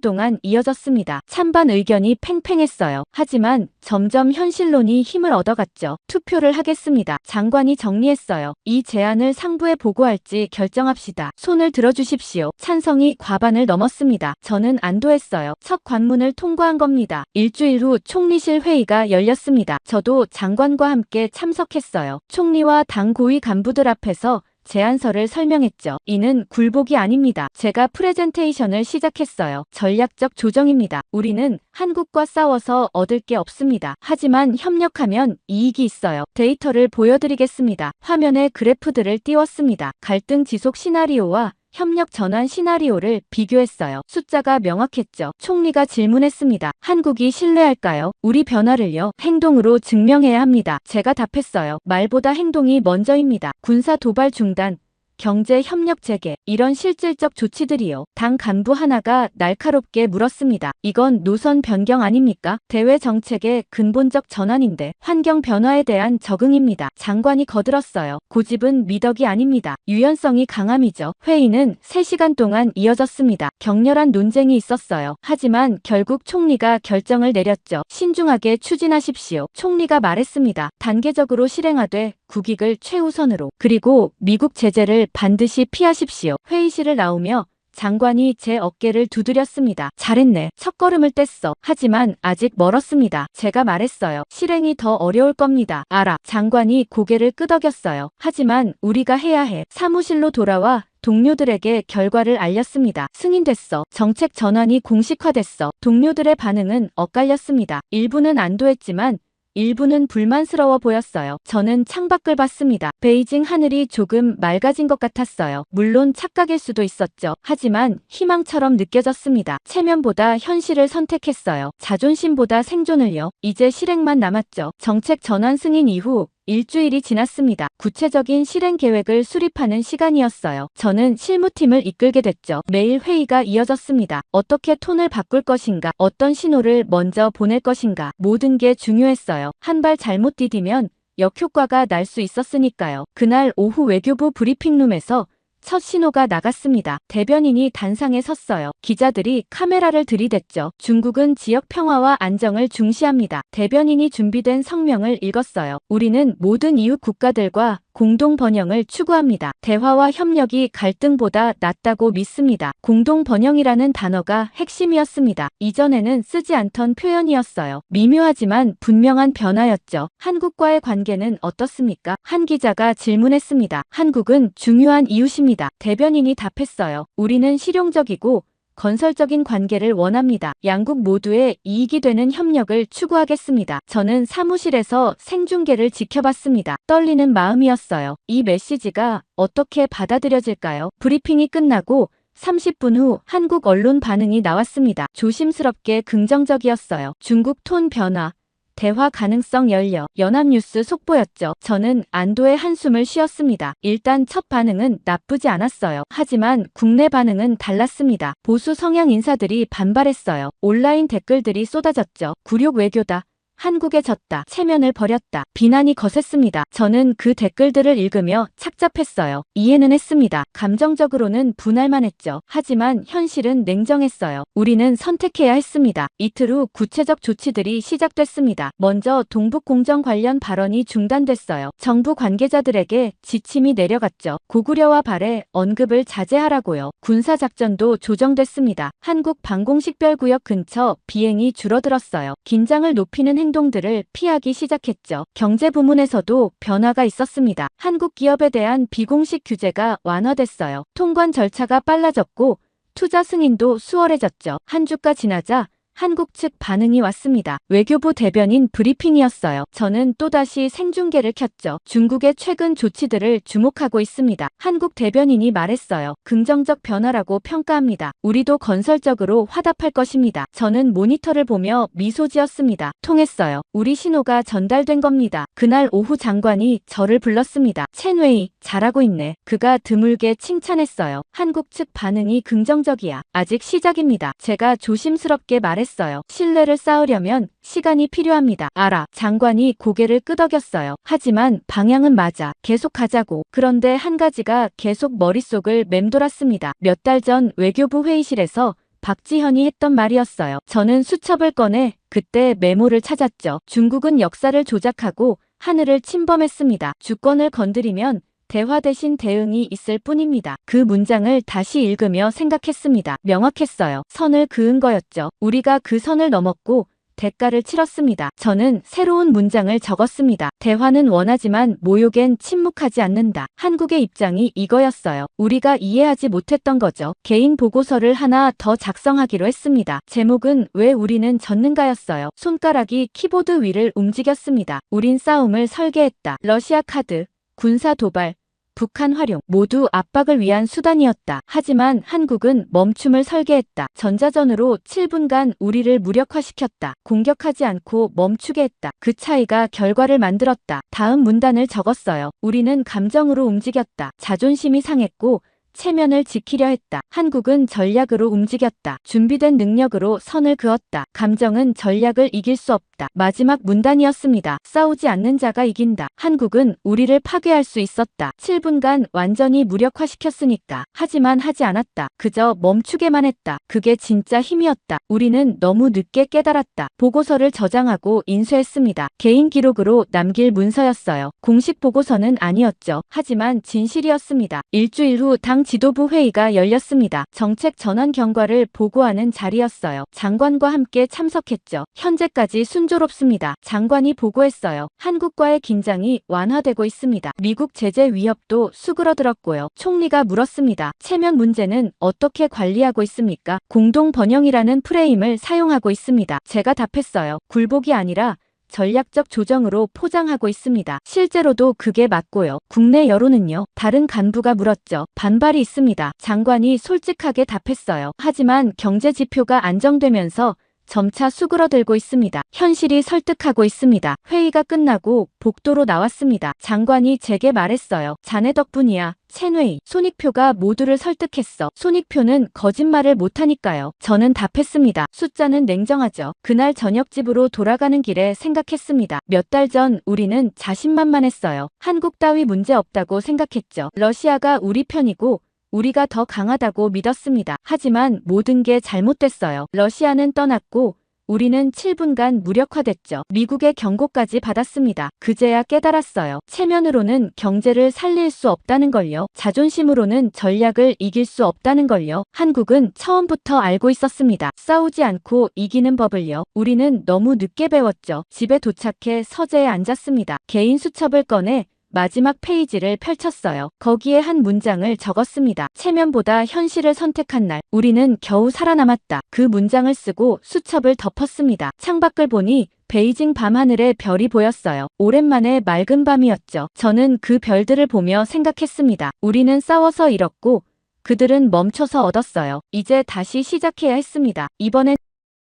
[SPEAKER 1] 동안 이어졌습니다. 찬반 의견이 팽팽했어요. 하지만 점점 현실론이 힘을 얻어갔죠. 투표를 하겠습니다. 장관이 정리했어요. 이 제안을 상부에 보고할지 결정합시다. 손을 들어주십시오. 찬성이 과반을 넘었습니다. 저는 안도했어요. 첫 관문을 통과한 겁니다. 일주일 후 총리실 회의가 열렸습니다. 저도 장관과 함께 참석했어요. 총리와 당 고위 간부들 앞에서 제안서를 설명했죠. 이는 굴복이 아닙니다. 제가 프레젠테이션을 시작했어요. 전략적 조정입니다. 우리는 한국과 싸워서 얻을 게 없습니다. 하지만 협력하면 이익이 있어요. 데이터를 보여드리겠습니다. 화면에 그래프들을 띄웠습니다. 갈등 지속 시나리오와 협력 전환 시나리오를 비교했어요. 숫자가 명확했죠. 총리가 질문했습니다. 한국이 신뢰할까요? 우리 변화를요. 행동으로 증명해야 합니다. 제가 답했어요. 말보다 행동이 먼저입니다. 군사 도발 중단, 경제 협력 재개, 이런 실질적 조치들이요. 당 간부 하나가 날카롭게 물었습니다. 이건 노선 변경 아닙니까? 대외 정책의 근본적 전환인데 환경 변화에 대한 적응입니다. 장관이 거들었어요. 고집은 미덕이 아닙니다. 유연성이 강함이죠. 회의는 3시간 동안 이어졌습니다. 격렬한 논쟁이 있었어요. 하지만 결국 총리가 결정을 내렸죠. 신중하게 추진하십시오. 총리가 말했습니다. 단계적으로 실행하되 국익을 최우선으로. 그리고 미국 제재를 반드시 피하십시오. 회의실을 나오며 장관이 제 어깨를 두드렸습니다. 잘했네. 첫걸음을 뗐어. 하지만 아직 멀었습니다. 제가 말했어요. 실행이 더 어려울 겁니다. 알아. 장관이 고개를 끄덕였어요. 하지만 우리가 해야 해. 사무실로 돌아와 동료들에게 결과를 알렸습니다. 승인됐어. 정책 전환이 공식화됐어. 동료들의 반응은 엇갈렸습니다. 일부는 안도했지만 일부는 불만스러워 보였어요. 저는 창밖을 봤습니다. 베이징 하늘이 조금 맑아진 것 같았어요. 물론 착각일 수도 있었죠. 하지만 희망처럼 느껴졌습니다. 체면보다 현실을 선택했어요. 자존심보다 생존을요. 이제 실행만 남았죠. 정책 전환 승인 이후 일주일이 지났습니다. 구체적인 실행 계획을 수립하는 시간이었어요. 저는 실무팀을 이끌게 됐죠. 매일 회의가 이어졌습니다. 어떻게 톤을 바꿀 것인가, 어떤 신호를 먼저 보낼 것인가, 모든 게 중요했어요. 한 발 잘못 디디면 역효과가 날 수 있었으니까요. 그날 오후 외교부 브리핑룸에서 첫 신호가 나갔습니다. 대변인이 단상에 섰어요. 기자들이 카메라를 들이댔죠. 중국은 지역 평화와 안정을 중시합니다. 대변인이 준비된 성명을 읽었어요. 우리는 모든 이웃 국가들과 공동 번영을 추구합니다. 대화와 협력이 갈등보다 낫다고 믿습니다. 공동 번영이라는 단어가 핵심이었습니다. 이전에는 쓰지 않던 표현이었어요. 미묘하지만 분명한 변화였죠. 한국과의 관계는 어떻습니까? 한 기자가 질문했습니다. 한국은 중요한 이웃입니다. 대변인이 답했어요. 우리는 실용적이고 건설적인 관계를 원합니다. 양국 모두의 이익이 되는 협력을 추구하겠습니다. 저는 사무실에서 생중계를 지켜봤습니다. 떨리는 마음이었어요. 이 메시지가 어떻게 받아들여질까요? 브리핑이 끝나고 30분 후 한국 언론 반응이 나왔습니다. 조심스럽게 긍정적이었어요. 중국 톤 변화. 대화 가능성 열려. 연합뉴스 속보였죠. 저는 안도의 한숨을 쉬었습니다. 일단 첫 반응은 나쁘지 않았어요. 하지만 국내 반응은 달랐습니다. 보수 성향 인사들이 반발했어요. 온라인 댓글들이 쏟아졌죠. 굴욕 외교다. 한국에 졌다. 체면을 버렸다. 비난이 거셌습니다. 저는 그 댓글들을 읽으며 착잡했어요. 이해는 했습니다. 감정적으로는 분할만 했죠. 하지만 현실은 냉정했어요. 우리는 선택해야 했습니다. 이틀 후 구체적 조치들이 시작됐습니다. 먼저 동북공정 관련 발언이 중단됐어요. 정부 관계자들에게 지침이 내려갔죠. 고구려와 발해 언급을 자제하라고요. 군사작전도 조정됐습니다. 한국 방공식별구역 근처 비행이 줄어들었어요. 긴장을 높이는 행동들을 피하기 시작했죠. 경제 부문에서도 변화가 있었습니다. 한국 기업에 대한 비공식 규제가 완화됐어요. 통관 절차가 빨라졌고 투자 승인도 수월해졌죠. 한 주가 지나자 한국 측 반응이 왔습니다. 외교부 대변인 브리핑이었어요. 저는 또다시 생중계를 켰죠. 중국의 최근 조치들을 주목하고 있습니다. 한국 대변인이 말했어요. 긍정적 변화라고 평가합니다. 우리도 건설적으로 화답할 것입니다. 저는 모니터를 보며 미소 지었습니다. 통했어요. 우리 신호가 전달된 겁니다. 그날 오후 장관이 저를 불렀습니다. 첸웨이, 잘하고 있네. 그가 드물게 칭찬했어요. 한국 측 반응이 긍정적이야. 아직 시작입니다. 제가 조심스럽게 말했어요. 신뢰를 쌓으려면 시간이 필요합니다. 알아. 장관이 고개를 끄덕였어요. 하지만 방향은 맞아. 계속 가자고. 그런데 한 가지가 계속 머릿속을 맴돌았습니다. 몇 달 전 외교부 회의실에서 박지현이 했던 말이었어요. 저는 수첩을 꺼내 그때 메모를 찾았죠. 중국은 역사를 조작하고 하늘을 침범했습니다. 주권을 건드리면 대화 대신 대응이 있을 뿐입니다. 그 문장을 다시 읽으며 생각했습니다. 명확했어요. 선을 그은 거였죠. 우리가 그 선을 넘었고 대가를 치렀습니다. 저는 새로운 문장을 적었습니다. 대화는 원하지만 모욕엔 침묵하지 않는다. 한국의 입장이 이거였어요. 우리가 이해하지 못했던 거죠. 개인 보고서를 하나 더 작성하기로 했습니다. 제목은 왜 우리는 졌는가였어요. 손가락이 키보드 위를 움직였습니다. 우린 싸움을 설계했다. 러시아 카드, 군사 도발, 북한 활용 모두 압박을 위한 수단이었다. 하지만 한국은 멈춤을 설계했다. 전자전으로 7분간 우리를 무력화시켰다. 공격하지 않고 멈추게 했다. 그 차이가 결과를 만들었다. 다음 문단을 적었어요. 우리는 감정으로 움직였다. 자존심이 상했고 체면을 지키려 했다. 한국은 전략으로 움직였다. 준비된 능력으로 선을 그었다. 감정은 전략을 이길 수 없다. 마지막 문단이었습니다. 싸우지 않는 자가 이긴다. 한국은 우리를 파괴할 수 있었다. 7분간 완전히 무력화시켰으니까. 하지만 하지 않았다. 그저 멈추게만 했다. 그게 진짜 힘이었다. 우리는 너무 늦게 깨달았다. 보고서를 저장하고 인쇄했습니다. 개인 기록으로 남길 문서였어요. 공식 보고서는 아니었죠. 하지만 진실이었습니다. 일주일 후 당 지도부 회의가 열렸습니다. 정책 전환 경과를 보고하는 자리였어요. 장관과 함께 참석했죠. 현재까지 순조롭습니다. 장관이 보고했어요. 한국과의 긴장이 완화되고 있습니다. 미국 제재 위협도 수그러들었고요. 총리가 물었습니다. 체면 문제는 어떻게 관리하고 있습니까? 공동 번영이라는 프레임을 사용하고 있습니다. 제가 답했어요. 굴복이 아니라 전략적 조정으로 포장하고 있습니다. 실제로도 그게 맞고요. 국내 여론은요? 다른 간부가 물었죠. 반발이 있습니다. 장관이 솔직하게 답했어요. 하지만 경제 지표가 안정되면서 점차 수그러들고 있습니다. 현실이 설득하고 있습니다. 회의가 끝나고 복도로 나왔습니다. 장관이 제게 말했어요. 자네 덕분이야. 첸웨이. 손익표가 모두를 설득했어. 손익표는 거짓말을 못하니까요. 저는 답했습니다. 숫자는 냉정하죠. 그날 저녁 집으로 돌아가는 길에 생각했습니다. 몇 달 전 우리는 자신만만했어요. 한국 따위 문제 없다고 생각했죠. 러시아가 우리 편이고 우리가 더 강하다고 믿었습니다. 하지만 모든 게 잘못됐어요. 러시아는 떠났고 우리는 7분간 무력화됐죠. 미국의 경고까지 받았습니다. 그제야 깨달았어요. 체면으로는 경제를 살릴 수 없다는 걸요. 자존심으로는 전략을 이길 수 없다는 걸요. 한국은 처음부터 알고 있었습니다. 싸우지 않고 이기는 법을요. 우리는 너무 늦게 배웠죠. 집에 도착해 서재에 앉았습니다. 개인 수첩을 꺼내 마지막 페이지를 펼쳤어요. 거기에 한 문장을 적었습니다. 체면보다 현실을 선택한 날, 우리는 겨우 살아남았다. 그 문장을 쓰고 수첩을 덮었습니다. 창밖을 보니 베이징 밤하늘에 별이 보였어요. 오랜만에 맑은 밤이었죠. 저는 그 별들을 보며 생각했습니다. 우리는 싸워서 잃었고 그들은 멈춰서 얻었어요. 이제 다시 시작해야 했습니다. 이번엔